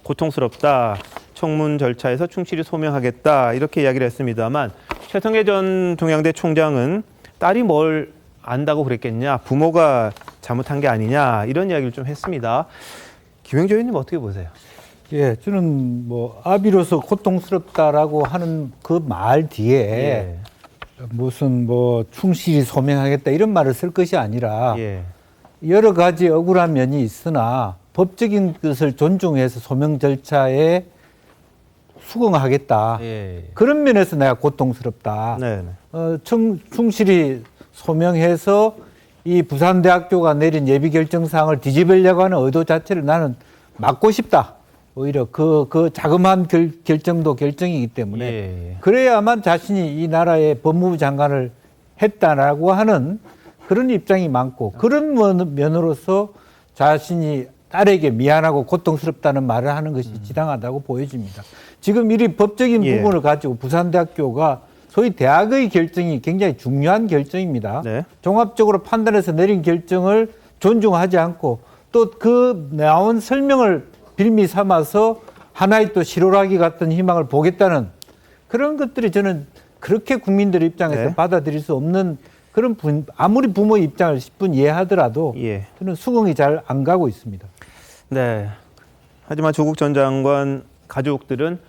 Speaker 1: 고통스럽다. 청문 절차에서 충실히 소명하겠다. 이렇게 이야기를 했습니다만 최성해 전 동양대 총장은 딸이 뭘 안다고 그랬겠냐. 부모가 잘못한 게 아니냐. 이런 이야기를 좀 했습니다. 김영조 의원님 어떻게 보세요?
Speaker 4: 예, 저는 아비로서 고통스럽다라고 하는 그 말 뒤에
Speaker 1: 예.
Speaker 4: 무슨 충실히 소명하겠다 이런 말을 쓸 것이 아니라
Speaker 1: 예.
Speaker 4: 여러 가지 억울한 면이 있으나 법적인 것을 존중해서 소명 절차에 수긍하겠다.
Speaker 1: 예.
Speaker 4: 그런 면에서 내가 고통스럽다.
Speaker 1: 네.
Speaker 4: 충실히 소명해서 이 부산대학교가 내린 예비 결정사항을 뒤집으려고 하는 의도 자체를 나는 막고 싶다. 오히려 그 자그마한 결정도 결정이기 때문에
Speaker 1: 예.
Speaker 4: 그래야만 자신이 이 나라의 법무부 장관을 했다라고 하는 그런 입장이 많고 그런 면으로서 자신이 딸에게 미안하고 고통스럽다는 말을 하는 것이 지당하다고 보여집니다. 지금 이 법적인 부분을 가지고 부산대학교가 소위 대학의 결정이 굉장히 중요한 결정입니다.
Speaker 1: 네.
Speaker 4: 종합적으로 판단해서 내린 결정을 존중하지 않고 또 그 나온 설명을 빌미 삼아서 하나의 또 실오라기 같은 희망을 보겠다는 그런 것들이 저는 그렇게 국민들 입장에서 받아들일 수 없는 그런 아무리 부모의 입장을 10분 이해하더라도 저는 수긍이 잘 안 가고 있습니다.
Speaker 1: 네. 하지만 조국 전 장관 가족들은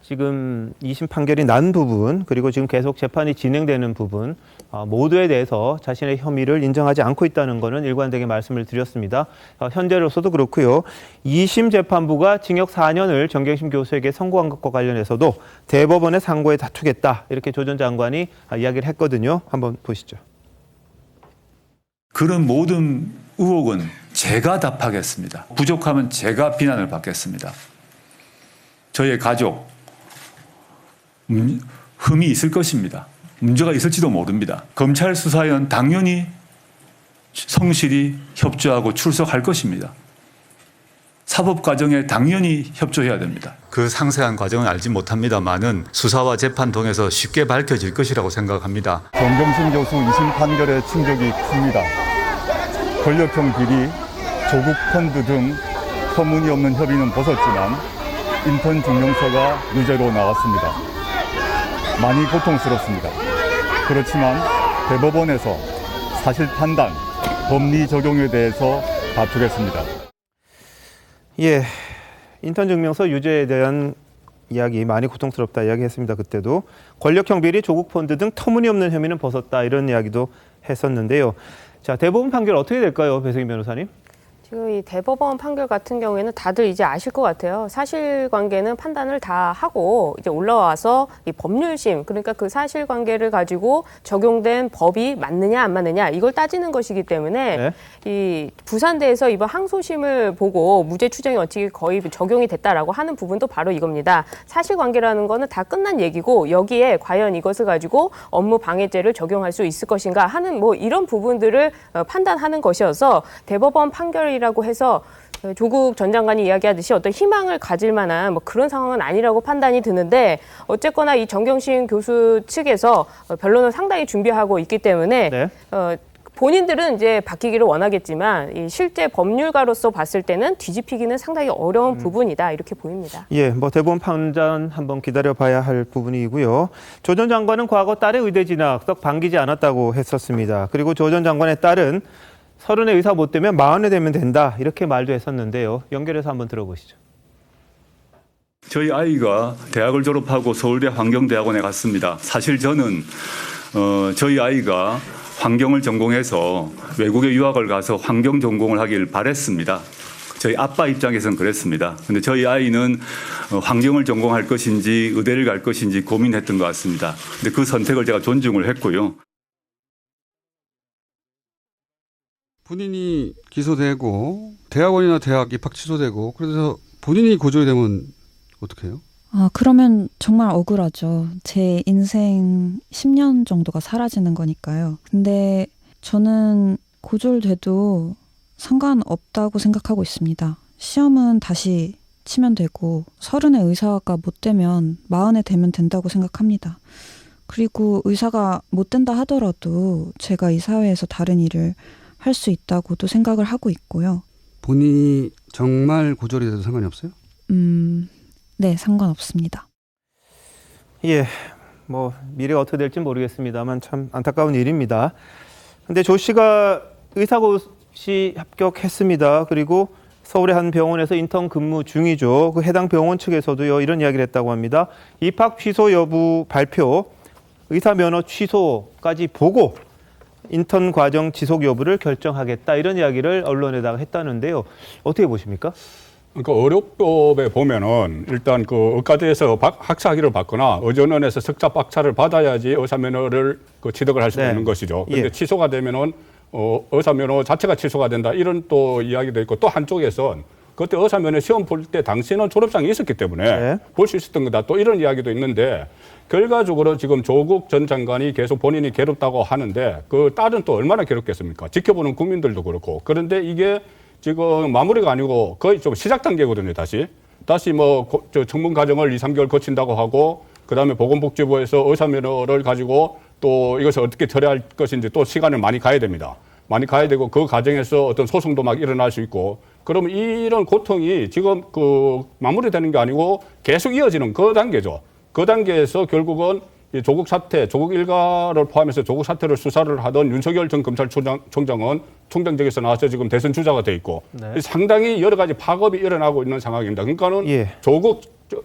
Speaker 1: 지금 2심 판결이 난 부분 그리고 지금 계속 재판이 진행되는 부분 모두에 대해서 자신의 혐의를 인정하지 않고 있다는 것은 일관되게 말씀을 드렸습니다. 현재로서도 그렇고요. 2심 재판부가 징역 4년을 정경심 교수에게 선고한 것과 관련해서도 대법원의 상고에 다투겠다 이렇게 조 전 장관이 이야기를 했거든요. 한번 보시죠.
Speaker 11: 그런 모든 의혹은 제가 답하겠습니다. 부족하면 제가 비난을 받겠습니다. 저의 가족, 흠이 있을 것입니다. 문제가 있을지도 모릅니다. 검찰 수사에는 당연히 성실히 협조하고 출석할 것입니다. 사법 과정에 당연히 협조해야 됩니다. 그 상세한 과정은 알지 못합니다만은 수사와 재판 통해서 쉽게 밝혀질 것이라고 생각합니다.
Speaker 12: 정경심 교수 2심 판결의 충격이 큽니다. 권력형 비리, 조국 펀드 등 터무니없는 협의는 벗었지만 인턴 증명서가 유죄로 나왔습니다. 많이 고통스럽습니다. 그렇지만 대법원에서 사실 판단, 법리 적용에 대해서 다투겠습니다.
Speaker 1: 예, 인턴 증명서 유죄에 대한 이야기 많이 고통스럽다 이야기했습니다. 그때도 권력형 비리, 조국 펀드 등 터무니없는 혐의는 벗었다 이런 이야기도 했었는데요. 자, 대법원 판결 어떻게 될까요, 배승희 변호사님?
Speaker 3: 지금 이 대법원 판결 같은 경우에는 다들 이제 아실 것 같아요. 사실관계는 판단을 다 하고 이제 올라와서 이 법률심, 그러니까 그 사실관계를 가지고 적용된 법이 맞느냐 안 맞느냐 이걸 따지는 것이기 때문에
Speaker 1: 네.
Speaker 3: 이 부산대에서 이번 항소심을 보고 무죄 추정이 어떻게 거의 적용이 됐다라고 하는 부분도 바로 이겁니다. 사실관계라는 거는 다 끝난 얘기고 여기에 과연 이것을 가지고 업무 방해죄를 적용할 수 있을 것인가 하는 뭐 이런 부분들을 판단하는 것이어서 대법원 판결이 라고 해서 조국 전 장관이 이야기하듯이 어떤 희망을 가질 만한 뭐 그런 상황은 아니라고 판단이 드는데 어쨌거나 이 정경심 교수 측에서 변론을 상당히 준비하고 있기 때문에
Speaker 1: 네.
Speaker 3: 본인들은 이제 바뀌기를 원하겠지만 이 실제 법률가로서 봤을 때는 뒤집히기는 상당히 어려운 부분이다 이렇게 보입니다.
Speaker 1: 예, 뭐 대법원 판단 한번 기다려봐야 할 부분이고요. 조 전 장관은 과거 딸의 의대 진학 썩 반기지 않았다고 했었습니다. 그리고 조 전 장관의 딸은 30에 의사 못 되면 40에 되면 된다 이렇게 말도 했었는데요. 연결해서 한번 들어보시죠.
Speaker 11: 저희 아이가 대학을 졸업하고 서울대 환경대학원에 갔습니다. 사실 저는 저희 아이가 환경을 전공해서 외국에 유학을 가서 환경 전공을 하길 바랬습니다. 저희 아빠 입장에서는 그랬습니다. 근데 저희 아이는 환경을 전공할 것인지 의대를 갈 것인지 고민했던 것 같습니다. 근데 그 선택을 제가 존중을 했고요.
Speaker 13: 본인이 기소되고 대학원이나 대학 입학 취소되고 그래서 본인이 고졸이 되면 어떻게 해요?
Speaker 14: 그러면 정말 억울하죠. 제 인생 10년 정도가 사라지는 거니까요. 근데 저는 고졸돼도 상관없다고 생각하고 있습니다. 시험은 다시 치면 되고 30에 의사가 못 되면 40에 되면 된다고 생각합니다. 그리고 의사가 못 된다 하더라도 제가 이 사회에서 다른 일을 할 수 있다고도 생각을 하고 있고요.
Speaker 13: 본인이 정말 고졸이 돼도 상관이 없어요?
Speaker 14: 네, 상관없습니다.
Speaker 1: 예, 뭐 미래가 어떻게 될지 모르겠습니다만 참 안타까운 일입니다. 근데 조 씨가 의사고시 합격했습니다. 그리고 서울의 한 병원에서 인턴 근무 중이죠. 그 해당 병원 측에서도요 이런 이야기를 했다고 합니다. 입학 취소 여부 발표, 의사 면허 취소까지 보고 인턴 과정 지속 여부를 결정하겠다 이런 이야기를 언론에다가 했다는데요. 어떻게 보십니까?
Speaker 5: 그러니까 의료법에 보면은 일단 그 의과대에서 학사학위를 받거나 의전원에서 석사 박사를 받아야지 의사 면허를 취득을 할 수 있는 것이죠. 그런데
Speaker 1: 예.
Speaker 5: 취소가 되면은 의사 면허 자체가 취소가 된다 이런 또 이야기도 있고 또 한쪽에선 그때 의사 면허 시험 볼 때 당시에는 졸업장이 있었기 때문에 볼 수 있었던 거다 또 이런 이야기도 있는데. 결과적으로 지금 조국 전 장관이 계속 본인이 괴롭다고 하는데 그 딸은 또 얼마나 괴롭겠습니까? 지켜보는 국민들도 그렇고. 그런데 이게 지금 마무리가 아니고 거의 좀 시작 단계거든요, 다시 뭐 청문 과정을 2, 3개월 거친다고 하고 그다음에 보건복지부에서 의사 면허를 가지고 또 이것을 어떻게 처리할 것인지 또 시간을 많이 가야 됩니다. 많이 가야 되고 그 과정에서 어떤 소송도 막 일어날 수 있고 그러면 이런 고통이 지금 마무리되는 게 아니고 계속 이어지는 그 단계죠. 그 단계에서 결국은 이 조국 사태, 조국 일가를 포함해서 조국 사태를 수사를 하던 윤석열 전 검찰총장은 총장직에서 나와서 지금 대선 주자가 돼 있고 상당히 여러 가지 파업이 일어나고 있는 상황입니다. 그러니까는 조국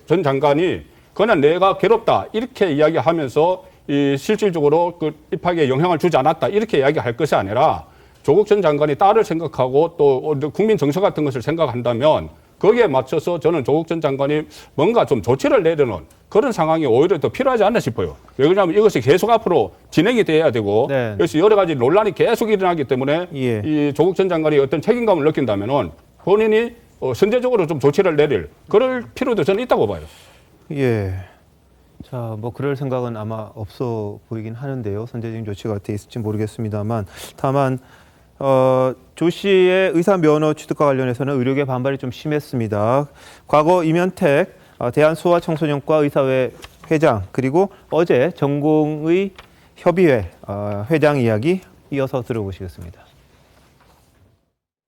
Speaker 5: 전 장관이 그냥 내가 괴롭다 이렇게 이야기하면서 이 실질적으로 그 입학에 영향을 주지 않았다 이렇게 이야기할 것이 아니라 조국 전 장관이 딸을 생각하고 또 국민 정서 같은 것을 생각한다면 거기에 맞춰서 저는 조국 전 장관이 뭔가 좀 조치를 내려는 그런 상황이 오히려 더 필요하지 않나 싶어요. 왜 그러냐면 이것이 계속 앞으로 진행이 돼야 되고 그래서 여러 가지 논란이 계속 일어나기 때문에 이 조국 전 장관이 어떤 책임감을 느낀다면은 본인이 선제적으로 좀 조치를 내릴 그럴 필요도 저는 있다고 봐요.
Speaker 1: 예. 자, 뭐 그럴 생각은 아마 없어 보이긴 하는데요. 선제적인 조치가 어떻게 있을지 모르겠습니다만 다만 조 씨의 의사 면허 취득과 관련해서는 의료계 반발이 좀 심했습니다. 과거 이면택 대한소아청소년과 의사회 회장 그리고 어제 전공의 협의회 회장 이야기 이어서 들어보시겠습니다.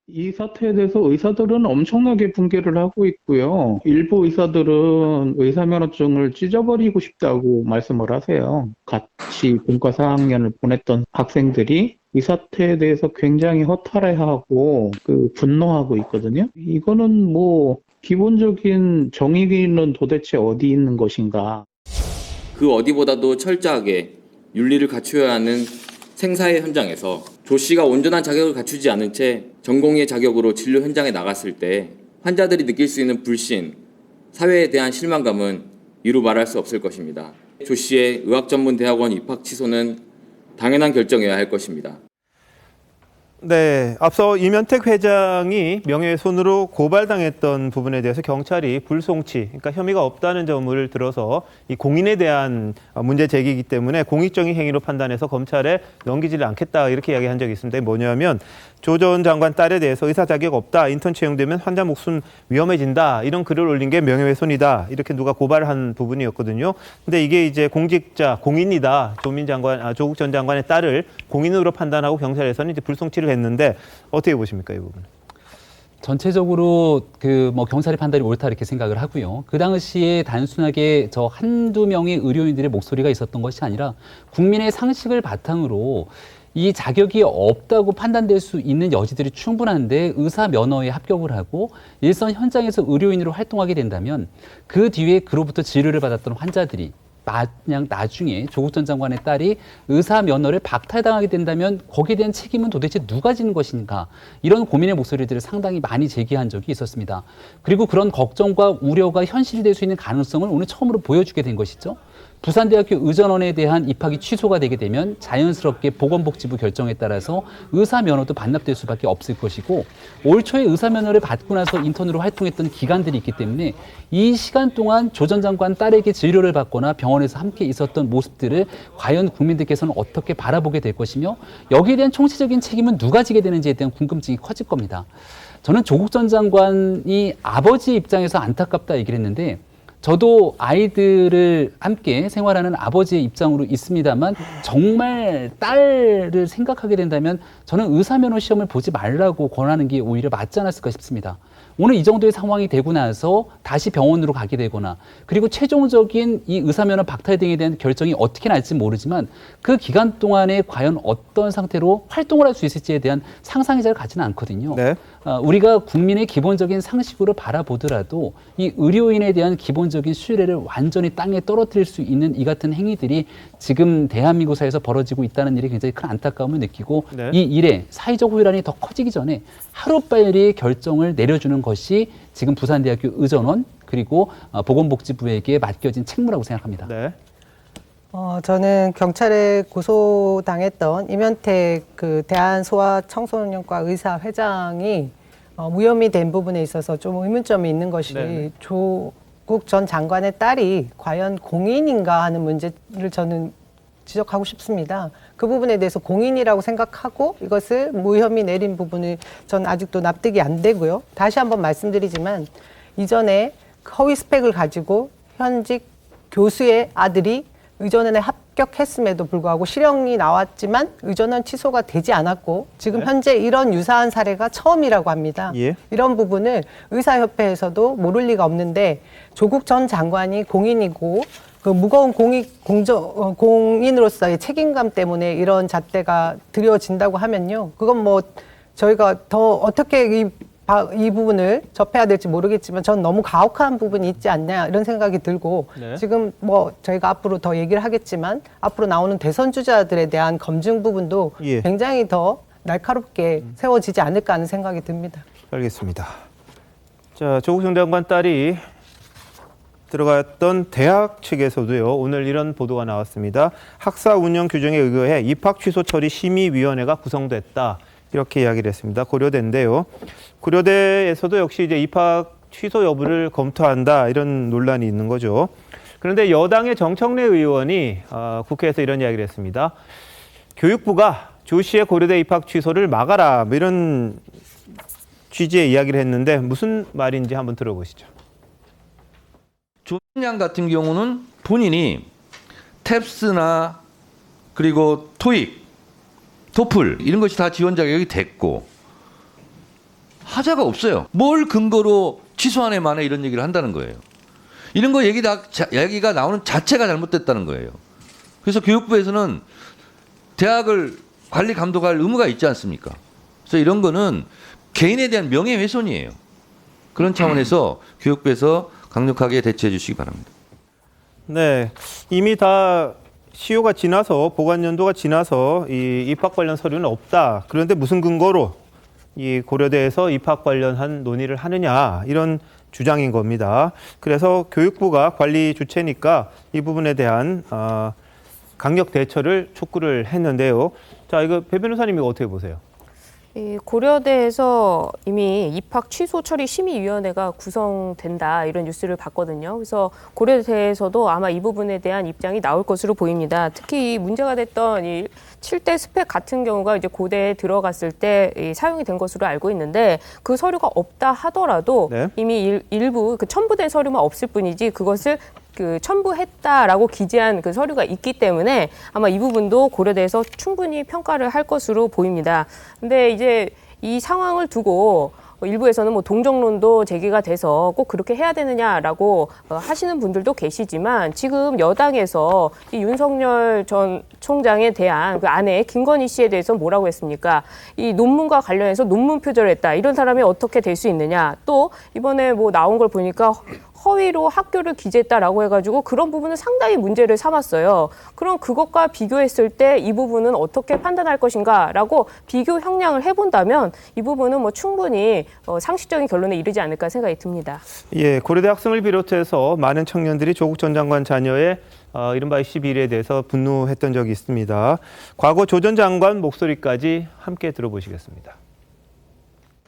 Speaker 15: 이 사태에 대해서 의사들은 엄청나게 분개를 하고 있고요. 일부 의사들은 의사면허증을 찢어버리고 싶다고 말씀을 하세요. 같이 본과 4학년을 보냈던 학생들이 이 사태에 대해서 굉장히 허탈해하고 분노하고 있거든요. 이거는 뭐 기본적인 정의는 도대체 어디 있는 것인가.
Speaker 16: 그 어디보다도 철저하게 윤리를 갖추어야 하는 생사의 현장에서 조 씨가 온전한 자격을 갖추지 않은 채 전공의 자격으로 진료 현장에 나갔을 때 환자들이 느낄 수 있는 불신, 사회에 대한 실망감은 이루 말할 수 없을 것입니다. 조 씨의 의학전문대학원 입학 취소는 당연한 결정이어야 할 것입니다.
Speaker 1: 네, 앞서 이면택 회장이 명예훼손으로 고발당했던 부분에 대해서 경찰이 불송치, 그러니까 혐의가 없다는 점을 들어서 이 공인에 대한 문제 제기이기 때문에 공익적인 행위로 판단해서 검찰에 넘기지를 않겠다 이렇게 이야기한 적이 있습니다. 뭐냐면 조 전 장관 딸에 대해서 의사 자격 없다, 인턴 채용되면 환자 목숨 위험해진다 이런 글을 올린 게 명예훼손이다 이렇게 누가 고발한 부분이었거든요. 근데 이게 이제 공직자 공인이다, 조국 전 장관의 딸을 공인으로 판단하고 경찰에서는 이제 불송치를 했는데 어떻게 보십니까 이 부분?
Speaker 8: 전체적으로 경찰의 판단이 옳다 이렇게 생각을 하고요. 그 당시에 단순하게 저 한두 명의 의료인들의 목소리가 있었던 것이 아니라 국민의 상식을 바탕으로 이 자격이 없다고 판단될 수 있는 여지들이 충분한데 의사 면허에 합격을 하고 일선 현장에서 의료인으로 활동하게 된다면 그 뒤에 그로부터 진료를 받았던 환자들이 만약 나중에 조국 전 장관의 딸이 의사 면허를 박탈당하게 된다면 거기에 대한 책임은 도대체 누가 지는 것인가, 이런 고민의 목소리들을 상당히 많이 제기한 적이 있었습니다. 그리고 그런 걱정과 우려가 현실이 될 수 있는 가능성을 오늘 처음으로 보여주게 된 것이죠. 부산대학교 의전원에 대한 입학이 취소가 되게 되면 자연스럽게 보건복지부 결정에 따라서 의사 면허도 반납될 수밖에 없을 것이고, 올 초에 의사 면허를 받고 나서 인턴으로 활동했던 기간들이 있기 때문에 이 시간 동안 조 전 장관 딸에게 진료를 받거나 병원에서 함께 있었던 모습들을 과연 국민들께서는 어떻게 바라보게 될 것이며 여기에 대한 총체적인 책임은 누가 지게 되는지에 대한 궁금증이 커질 겁니다. 저는 조국 전 장관이 아버지 입장에서 안타깝다 얘기를 했는데, 저도 아이들을 함께 생활하는 아버지의 입장으로 있습니다만 정말 딸을 생각하게 된다면 저는 의사면허 시험을 보지 말라고 권하는 게 오히려 맞지 않았을까 싶습니다. 오늘 이 정도의 상황이 되고 나서 다시 병원으로 가게 되거나 그리고 최종적인 이 의사면허 박탈 등에 대한 결정이 어떻게 날지 모르지만 그 기간 동안에 과연 어떤 상태로 활동을 할 수 있을지에 대한 상상이 잘 가지는 않거든요. 네. 우리가 국민의 기본적인 상식으로 바라보더라도 이 의료인에 대한 기본적인 신뢰를 완전히 땅에 떨어뜨릴 수 있는 이 같은 행위들이 지금 대한민국 사회에서 벌어지고 있다는 일에 굉장히 큰 안타까움을 느끼고 네. 이 일에 사회적 호의란이 더 커지기 전에 하루빨리 결정을 내려주는 것이 지금 부산대학교 의전원 그리고 보건복지부에게 맡겨진 책무라고 생각합니다. 네.
Speaker 7: 저는 경찰에 고소당했던 이면택 대한소아청소년과 의사 회장이 무혐의 된 부분에 있어서 좀 의문점이 있는 것이 네네. 조국 전 장관의 딸이 과연 공인인가 하는 문제를 저는 지적하고 싶습니다. 그 부분에 대해서 공인이라고 생각하고 이것을 무혐의 내린 부분이 전 아직도 납득이 안 되고요. 다시 한번 말씀드리지만 이전에 허위 스펙을 가지고 현직 교수의 아들이 의전원에 합격했음에도 불구하고 실형이 나왔지만 의전원 취소가 되지 않았고 지금 현재 이런 유사한 사례가 처음이라고 합니다. 예. 이런 부분을 의사협회에서도 모를 리가 없는데 조국 전 장관이 공인이고 그 무거운 공인으로서의 책임감 때문에 이런 잣대가 드려진다고 하면요. 그건 뭐 저희가 더 어떻게 이 이 부분을 접해야 될지 모르겠지만 전 너무 가혹한 부분이 있지 않냐 이런 생각이 들고
Speaker 1: 네.
Speaker 7: 지금 뭐 저희가 앞으로 더 얘기를 하겠지만 앞으로 나오는 대선 주자들에 대한 검증 부분도
Speaker 1: 예.
Speaker 7: 굉장히 더 날카롭게 세워지지 않을까 하는 생각이 듭니다.
Speaker 1: 알겠습니다. 자, 조국 전 장관 딸이 들어갔던 대학 측에서도요, 오늘 이런 보도가 나왔습니다. 학사 운영 규정에 의거해 입학 취소 처리 심의위원회가 구성됐다. 이렇게 이야기를 했습니다. 고려대인데요. 고려대에서도 역시 이제 입학 취소 여부를 검토한다. 이런 논란이 있는 거죠. 그런데 여당의 정청래 의원이 국회에서 이런 이야기를 했습니다. 교육부가 조 씨의 고려대 입학 취소를 막아라. 뭐 이런 취지의 이야기를 했는데 무슨 말인지 한번 들어보시죠.
Speaker 17: 조양 같은 경우는 본인이 탭스나 그리고 토익, 토플 이런 것이 다 지원 자격이 됐고 하자가 없어요. 뭘 근거로 취소하네 마네 이런 얘기를 한다는 거예요. 이런 거 얘기가 나오는 자체가 잘못됐다는 거예요. 그래서 교육부에서는 대학을 관리 감독할 의무가 있지 않습니까? 그래서 이런 거는 개인에 대한 명예훼손이에요. 그런 차원에서 교육부에서 강력하게 대처해 주시기 바랍니다.
Speaker 1: 네, 이미 다 시효가 지나서 보관 연도가 지나서 이 입학 관련 서류는 없다. 그런데 무슨 근거로 이 고려대에서 입학 관련한 논의를 하느냐 이런 주장인 겁니다. 그래서 교육부가 관리 주체니까 이 부분에 대한 강력 대처를 촉구를 했는데요. 자, 이거 배 변호사님 이거 어떻게 보세요?
Speaker 3: 이 고려대에서 이미 입학 취소 처리 심의위원회가 구성된다 이런 뉴스를 봤거든요. 그래서 고려대에서도 아마 이 부분에 대한 입장이 나올 것으로 보입니다. 특히 이 문제가 됐던 이 7대 스펙 같은 경우가 이제 고대에 들어갔을 때 사용이 된 것으로 알고 있는데 그 서류가 없다 하더라도
Speaker 1: 네.
Speaker 3: 이미 일부 그 첨부된 서류만 없을 뿐이지 그것을 첨부했다라고 기재한 그 서류가 있기 때문에 아마 이 부분도 고려대에서 충분히 평가를 할 것으로 보입니다. 근데 이제 이 상황을 두고 일부에서는 뭐 동정론도 제기가 돼서 꼭 그렇게 해야 되느냐라고 하시는 분들도 계시지만 지금 여당에서 이 윤석열 전 총장에 대한 그 아내 김건희 씨에 대해서 뭐라고 했습니까? 이 논문과 관련해서 논문 표절했다. 이런 사람이 어떻게 될 수 있느냐. 또 이번에 뭐 나온 걸 보니까 허위로 학교를 기재했다라고 해가지고 그런 부분은 상당히 문제를 삼았어요. 그럼 그것과 비교했을 때 이 부분은 어떻게 판단할 것인가라고 비교 형량을 해본다면 이 부분은 뭐 충분히 상식적인 결론에 이르지 않을까 생각이 듭니다.
Speaker 1: 예, 고려대 학생을 비롯해서 많은 청년들이 조국 전 장관 자녀의 이른바 입시 비리에 대해서 분노했던 적이 있습니다. 과거 조 전 장관 목소리까지 함께 들어보시겠습니다.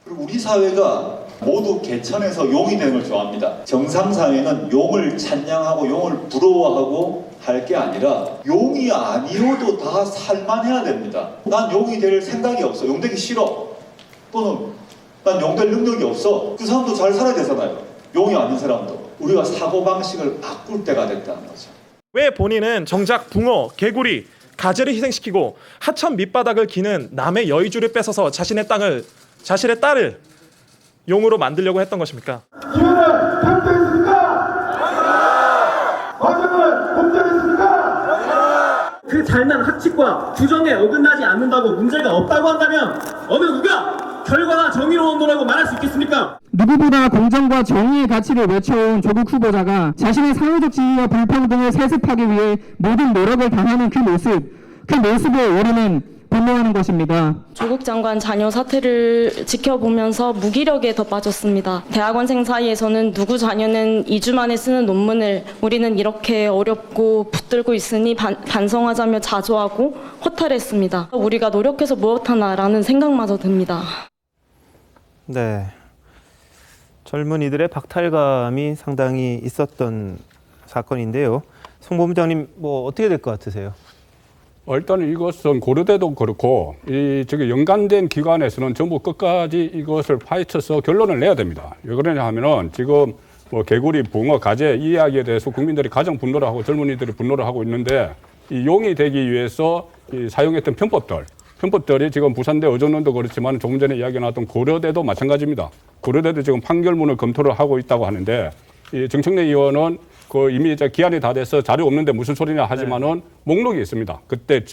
Speaker 18: 그리고 우리 사회가 모두 개천에서 용이 되는 걸 좋아합니다. 정상 사회는 용을 찬양하고 용을 부러워하고 할 게 아니라 용이 아니어도 다 살만해야 됩니다. 난 용이 될 생각이 없어. 용 되기 싫어. 또는 난 용 될 능력이 없어. 그 사람도 잘 살아야 되잖아요. 용이 아닌 사람도. 우리가 사고방식을 바꿀 때가 됐다는 거죠.
Speaker 19: 왜 본인은 정작 붕어, 개구리, 가재를 희생시키고 하천 밑바닥을 기는 남의 여의주를 뺏어서 자신의 딸을 용으로 만들려고 했던 것입니까?
Speaker 20: 기회를 탈퇴했습니까? 과정을 공정했습니까?
Speaker 21: 그 잘난 학칙과 규정에 어긋나지 않는다고 문제가 없다고 한다면 어느 누가 결과가 정의로운 거라고 말할 수 있겠습니까?
Speaker 22: 누구보다 공정과 정의의 가치를 외쳐온 조국 후보자가 자신의 사회적 지위와 불평등을 세습하기 위해 모든 노력을 다하는 그 모습에 우리는 분노하는 것입니다.
Speaker 23: 조국 장관 자녀 사태를 지켜보면서 무기력에 더 빠졌습니다. 대학원생 사이에서는 누구 자녀는 2주 만에 쓰는 논문을 우리는 이렇게 어렵고 붙들고 있으니 반성하자며 자조하고 허탈했습니다. 우리가 노력해서 무엇하나라는 생각마저 듭니다.
Speaker 1: 네, 젊은이들의 박탈감이 상당히 있었던 사건인데요. 송 본부장님 뭐 어떻게 될 것 같으세요?
Speaker 5: 일단 이것은 고려대도 그렇고 저기 연관된 기관에서는 전부 끝까지 이것을 파헤쳐서 결론을 내야 됩니다. 왜 그러냐 하면은 지금 뭐 개구리, 붕어, 가재 이 이야기에 대해서 국민들이 가장 분노를 하고 젊은이들이 분노를 하고 있는데 이 용이 되기 위해서 사용했던 편법들이 지금 부산대 어정론도 그렇지만 조금 전에 이야기 나왔던 고려대도 마찬가지입니다. 고려대도 지금 판결문을 검토를 하고 있다고 하는데 이 정청래 의원은 이미 이제 기한이 다 돼서 자료 없는데 무슨 소리냐 하지만은 목록이 있습니다. 그때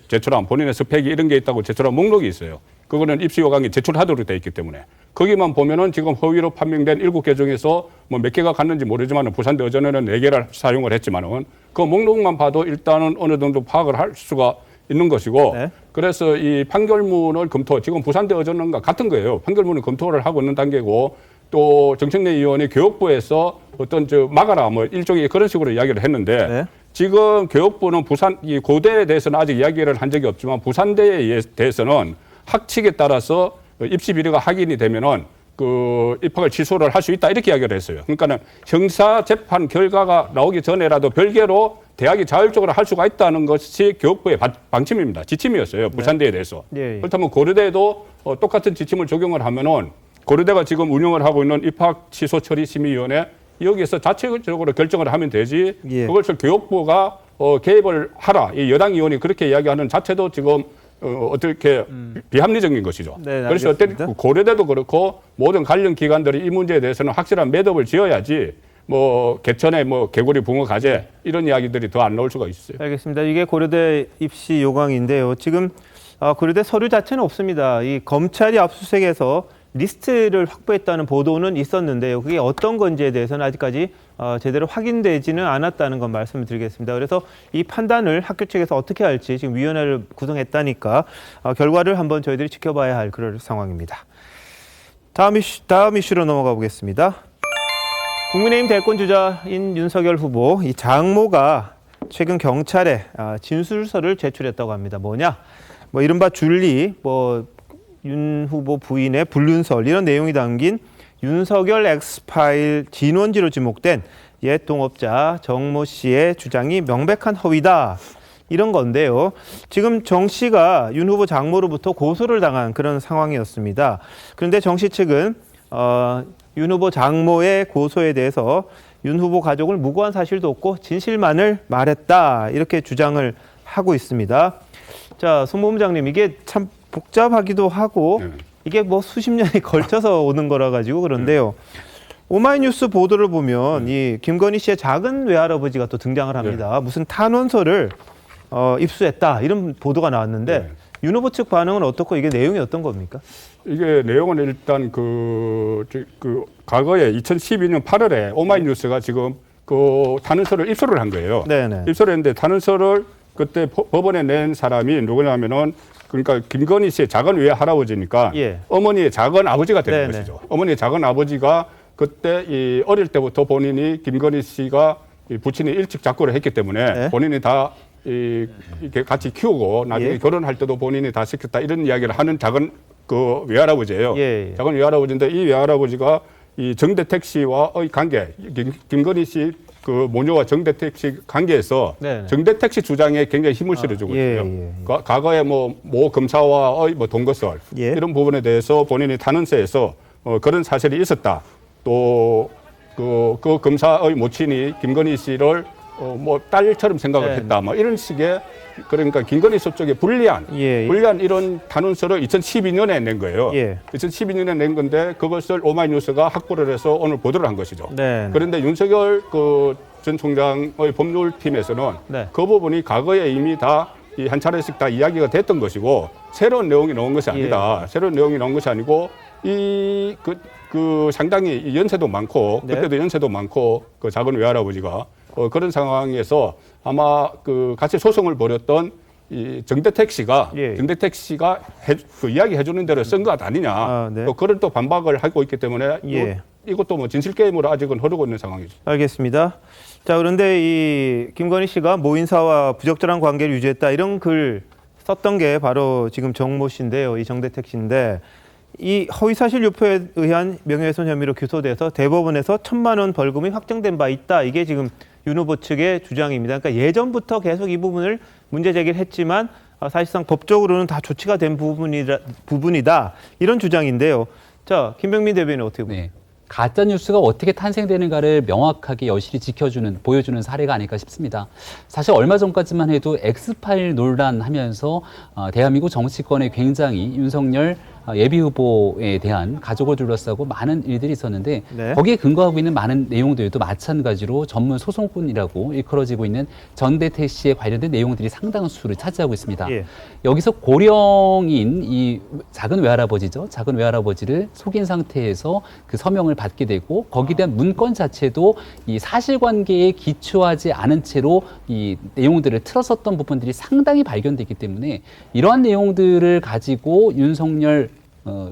Speaker 5: 제출한 본인의 스펙이 이런 게 있다고 제출한 목록이 있어요. 그거는 입시 요강이 제출하도록 돼 있기 때문에 거기만 보면은 지금 허위로 판명된 7개 중에서 뭐 몇 개가 갔는지 모르지만 부산대 어전에는 4개를 사용을 했지만은 그 목록만 봐도 일단은 어느 정도 파악을 할 수가 있는 것이고 그래서 이 판결문을 지금 부산대 어전과 같은 거예요. 판결문을 검토를 하고 있는 단계고 또 정청래 의원이 교육부에서 어떤 막아라 뭐 일종의 그런 식으로 이야기를 했는데 지금 교육부는 이 고대에 대해서는 아직 이야기를 한 적이 없지만 부산대에 대해서는 학칙에 따라서 입시 비리가 확인이 되면은 그 입학을 취소를 할 수 있다 이렇게 이야기를 했어요. 그러니까는 형사 재판 결과가 나오기 전에라도 별개로 대학이 자율적으로 할 수가 있다는 것이 교육부의 방침입니다. 지침이었어요. 부산대에 대해서. 그렇다면 고려대도 똑같은 지침을 적용을 하면은 고려대가 지금 운영을 하고 있는 입학 취소 처리 심의위원회 여기에서 자체적으로 결정을 하면 되지 그것을 교육부가 개입을 하라. 이 여당 의원이 그렇게 이야기하는 자체도 지금 어떻게 비합리적인 것이죠. 그래서 어쨌든 고려대도 그렇고 모든 관련 기관들이 이 문제에 대해서는 확실한 매듭을 지어야지 뭐 개천에 뭐 개구리 붕어 가재 이런 이야기들이 더 안 나올 수가 있어요.
Speaker 1: 알겠습니다. 이게 고려대 입시 요강인데요. 지금 고려대 서류 자체는 없습니다. 이 검찰이 압수수색에서 리스트를 확보했다는 보도는 있었는데요. 그게 어떤 건지에 대해서는 아직까지 제대로 확인되지는 않았다는 건 말씀을 드리겠습니다. 그래서 이 판단을 학교 측에서 어떻게 할지 지금 위원회를 구성했다니까 결과를 한번 저희들이 지켜봐야 할 그런 상황입니다. 다음 이슈로 넘어가 보겠습니다. 국민의힘 대권 주자인 윤석열 후보, 이 장모가 최근 경찰에 진술서를 제출했다고 합니다. 뭐냐? 뭐 이른바 줄리, 윤 후보 부인의 불륜설 이런 내용이 담긴 윤석열 엑스파일 진원지로 지목된 옛 동업자 정모 씨의 주장이 명백한 허위다. 이런 건데요. 지금 정 씨가 윤 후보 장모로부터 고소를 당한 그런 상황이었습니다. 그런데 정 씨 측은 윤 후보 장모의 고소에 대해서 윤 후보 가족을 무고한 사실도 없고 진실만을 말했다. 이렇게 주장을 하고 있습니다. 자, 송 본부장님, 이게 참 복잡하기도 하고 이게 뭐 수십 년이 걸쳐서 오는 거라 가지고 그런데요. 오마이뉴스 보도를 보면 이 김건희 씨의 작은 외할아버지가 또 등장을 합니다. 무슨 탄원서를 입수했다 이런 보도가 나왔는데 윤 후보 측 반응은 어떻고 이게 내용이 어떤 겁니까?
Speaker 5: 이게 내용은 일단 과거에 2012년 8월에 오마이뉴스가 지금 그 탄원서를 입수를 한 거예요. 입수를 했는데 탄원서를 그때 법원에 낸 사람이 누구냐면은 그러니까 김건희 씨의 작은 외할아버지니까 어머니의 작은 아버지가 되는 것이죠. 어머니의 작은 아버지가 그때 이 어릴 때부터 본인이 김건희 씨가 부친이 일찍 작고를 했기 때문에 본인이 다 이렇게 같이 키우고 나중에 결혼할 때도 본인이 다 시켰다 이런 이야기를 하는 작은 그 외할아버지예요. 작은 외할아버지인데 이 외할아버지가 이 정대택 씨와의 관계, 김건희 씨 그 모녀와 정대택 씨 관계에서 정대택 씨 주장에 굉장히 힘을 실어주고 있고요. 과거에 모 검사와의 동거설 이런 부분에 대해서 본인이 탄원서에서 그런 사실이 있었다. 또 그 검사의 모친이 김건희 씨를 딸처럼 생각을 했다. 뭐 이런 식의 그러니까 김건희 씨 쪽에 불리한 이런 탄원서를 2012년에 낸 거예요. 2012년에 낸 건데 그것을 오마이뉴스가 확보를 해서 오늘 보도를 한 것이죠. 그런데 윤석열 전 총장의 법률팀에서는 그 부분이 과거에 이미 다 한 차례씩 다 이야기가 됐던 것이고 새로운 내용이 나온 것이 아니다. 새로운 내용이 나온 것이 아니고 상당히 연세도 많고 그때도 연세도 많고 그 작은 외할아버지가 그런 상황에서 아마 같이 소송을 벌였던 이 정대택 씨가 이야기해 주는 대로 쓴 것 아니냐. 또 그런 또 반박을 하고 있기 때문에 이것도 뭐 진실 게임으로 아직은 흐르고 있는 상황이죠.
Speaker 1: 알겠습니다. 자, 그런데 이 김건희 씨가 모 인사와 부적절한 관계를 유지했다 이런 글 썼던 게 바로 지금 정모 씨인데요. 이 정대택 씨인데 이 허위사실 유포에 의한 명예훼손 혐의로 기소돼서 대법원에서 1,000만 원 벌금이 확정된 바 있다. 이게 지금 윤 후보 측의 주장입니다. 그러니까 예전부터 계속 이 부분을 문제 제기를 했지만 사실상 법적으로는 다 조치가 된 부분이다. 이런 주장인데요. 자, 김병민 대변인 어떻게 보세요?
Speaker 8: 가짜 뉴스가 어떻게 탄생되는가를 명확하게 여실히 보여주는 사례가 아닐까 싶습니다. 사실 얼마 전까지만 해도 엑스파일 논란하면서 대한민국 정치권에 굉장히 윤석열 예비 후보에 대한 가족을 둘러싸고 많은 일들이 있었는데
Speaker 1: 네.
Speaker 8: 거기에 근거하고 있는 많은 내용들도 마찬가지로 전문 소송꾼이라고 일컬어지고 있는 전대택 씨에 관련된 내용들이 상당한 수를 차지하고 있습니다.
Speaker 1: 예.
Speaker 8: 여기서 고령인 이 작은 외할아버지죠. 작은 외할아버지를 속인 상태에서 그 서명을 받게 되고 거기에 대한 문건 자체도 이 사실관계에 기초하지 않은 채로 이 내용들을 틀었었던 부분들이 상당히 발견됐기 때문에 이러한 내용들을 가지고 윤석열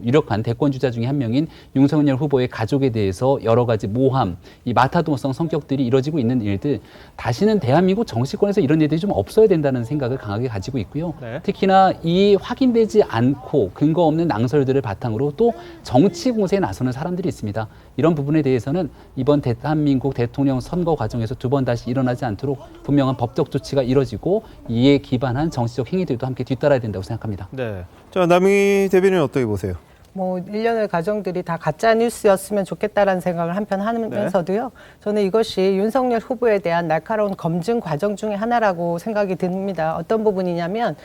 Speaker 8: 유력한 대권 주자 중에 한 명인 윤석열 후보의 가족에 대해서 여러 가지 모함, 이 마타도성 성격들이 이뤄지고 있는 일들, 다시는 대한민국 정치권에서 이런 일들이 좀 없어야 된다는 생각을 강하게 가지고 있고요.
Speaker 1: 네.
Speaker 8: 특히나 이 확인되지 않고 근거 없는 낭설들을 바탕으로 또 정치 공세에 나서는 사람들이 있습니다. 이런 부분에 대해서는 이번 대한민국 대통령 선거 과정에서 두 번 다시 일어나지 않도록 분명한 법적 조치가 이뤄지고 이에 기반한 정치적 행위들도 함께 뒤따라야 된다고 생각합니다.
Speaker 1: 네. 자, 남희 대변인은 어떻게 보세요?
Speaker 7: 뭐 일련의 가정들이 다 가짜 뉴스였으면 좋겠다라는 생각을 한편 하면서도요. 저는 이것이 윤석열 후보에 대한 날카로운 검증 과정 중에 하나라고 생각이 듭니다. 어떤 부분이냐면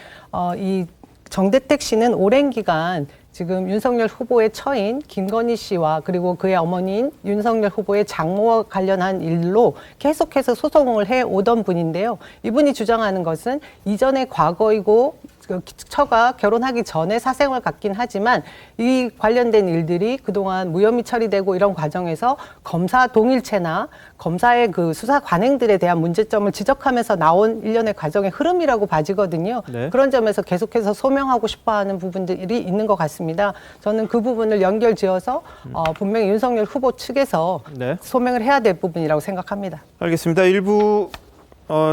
Speaker 7: 이 정대택 씨는 오랜 기간 지금 윤석열 후보의 처인 김건희 씨와 그리고 그의 어머니인 윤석열 후보의 장모와 관련한 일로 계속해서 소송을 해오던 분인데요. 이분이 주장하는 것은 이전의 과거이고 처가 결혼하기 전에 사생활 같긴 하지만 이 관련된 일들이 그동안 무혐의 처리되고 이런 과정에서 검사 동일체나 검사의 그 수사 관행들에 대한 문제점을 지적하면서 나온 일련의 과정의 흐름이라고 봐지거든요.
Speaker 1: 네.
Speaker 7: 그런 점에서 계속해서 소명하고 싶어하는 부분들이 있는 것 같습니다. 저는 그 부분을 연결지어서 분명히 윤석열 후보 측에서
Speaker 1: 네.
Speaker 7: 소명을 해야 될 부분이라고 생각합니다.
Speaker 1: 알겠습니다. 일부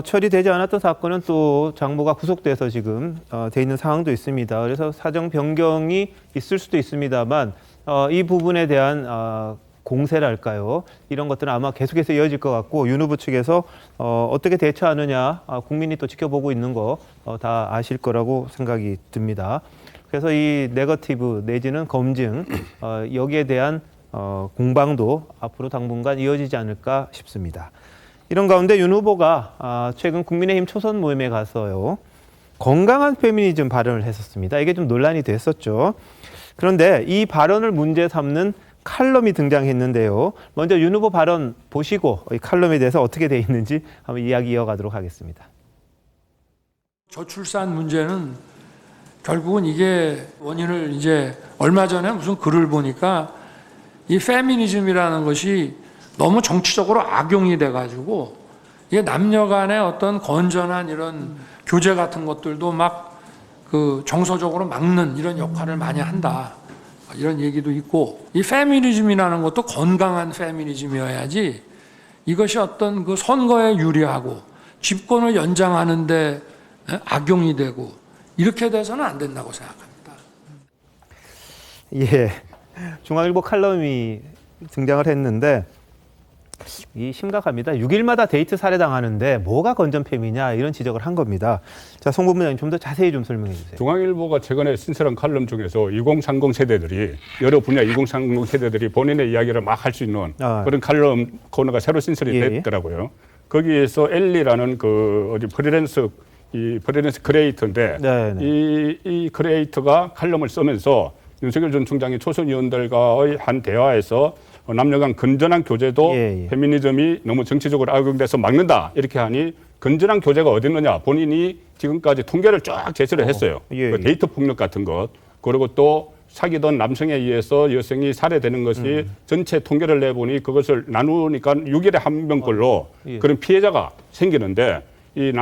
Speaker 1: 처리되지 않았던 사건은 또 장모가 구속돼서 지금 돼 있는 상황도 있습니다. 그래서 사정 변경이 있을 수도 있습니다만 이 부분에 대한 공세랄까요? 이런 것들은 아마 계속해서 이어질 것 같고 윤 후보 측에서 어떻게 대처하느냐 국민이 또 지켜보고 있는 거 다 아실 거라고 생각이 듭니다. 그래서 이 네거티브 내지는 검증 여기에 대한 공방도 앞으로 당분간 이어지지 않을까 싶습니다. 이런 가운데 윤 후보가 최근 국민의힘 초선 모임에 가서요. 건강한 페미니즘 발언을 했었습니다. 이게 좀 논란이 됐었죠. 그런데 이 발언을 문제 삼는 칼럼이 등장했는데요. 먼저 윤 후보 발언 보시고 이 칼럼에 대해서 어떻게 돼 있는지 한번 이야기 이어가도록 하겠습니다.
Speaker 6: 저출산 문제는 결국은 이게 원인을 이제 얼마 전에 무슨 글을 보니까 이 페미니즘이라는 것이 너무 정치적으로 악용이 돼가지고 이게 남녀 간의 어떤 건전한 이런 교제 같은 것들도 막 그 정서적으로 막는 이런 역할을 많이 한다. 이런 얘기도 있고 이 페미니즘이라는 것도 건강한 페미니즘이어야지 이것이 어떤 그 선거에 유리하고 집권을 연장하는데 악용이 되고 이렇게 돼서는 안 된다고 생각합니다.
Speaker 1: 예, 중앙일보 칼럼이 등장을 했는데 이 심각합니다. 6일마다 데이트 살해당하는데 뭐가 건전팸이냐 이런 지적을 한 겁니다. 자, 송 본부장님 좀 더 자세히 좀 설명해 주세요.
Speaker 5: 중앙일보가 최근에 신설한 칼럼 중에서 2030 세대들이 여러 분야 2030 세대들이 본인의 이야기를 막 할 수 있는 그런 칼럼 코너가 새로 신설이 됐더라고요. 거기에서 엘리라는 그 어디 프리랜서 크리에이터인데 이 크리에이터가 칼럼을 쓰면서 윤석열 전 총장이 초선 의원들과의 한 대화에서 남녀 간 건전한 교제도 페미니즘이 너무 정치적으로 악용돼서 막는다 이렇게 하니 건전한 교제가 어디 있느냐 본인이 지금까지 통계를 쫙 제시를 했어요. 그 데이트 폭력 같은 것 그리고 또 사귀던 남성에 의해서 여성이 살해되는 것이 전체 통계를 내보니 그것을 나누니까 6일에 한 명꼴로 그런 피해자가 생기는데 이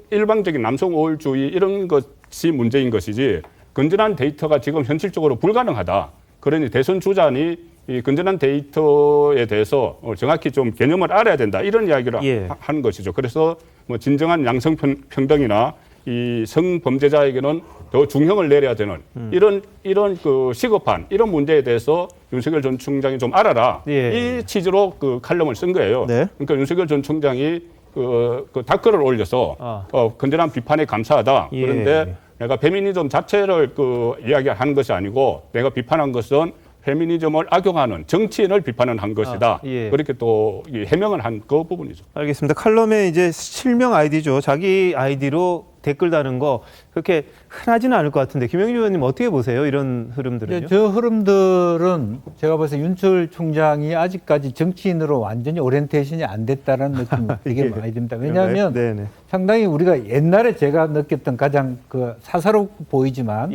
Speaker 5: 일방적인 남성 우월주의 이런 것이 문제인 것이지 건전한 데이터가 지금 현실적으로 불가능하다. 그러니 대선 주자니 이 건전한 데이터에 대해서 정확히 좀 개념을 알아야 된다. 이런 이야기를 한 것이죠. 그래서 뭐 진정한 양성평등이나 이 성범죄자에게는 더 중형을 내려야 되는 이런 그 시급한 이런 문제에 대해서 윤석열 전 총장이 좀 알아라. 이 취지로 그 칼럼을 쓴 거예요. 그러니까 윤석열 전 총장이 그 댓글을 올려서 건전한 비판에 감사하다. 그런데 내가 페미니즘 자체를 그 이야기한 것이 아니고 내가 비판한 것은 페미니즘을 악용하는 정치인을 비판을 한 것이다.
Speaker 1: 예.
Speaker 5: 그렇게 또 해명을 한 그 부분이죠.
Speaker 1: 알겠습니다. 칼럼에 이제 실명 아이디죠. 자기 아이디로 댓글 다는 거 그렇게 흔하지는 않을 것 같은데 김영준 의원님 어떻게 보세요? 이런 흐름들은요?
Speaker 4: 저 흐름들은 제가 봐서 윤철 총장이 아직까지 정치인으로 완전히 오리엔테이션이 안 됐다는 느낌이 되게 많이 듭니다. 왜냐하면
Speaker 1: 네네.
Speaker 4: 상당히 우리가 옛날에 제가 느꼈던 가장 그 사사롭고 보이지만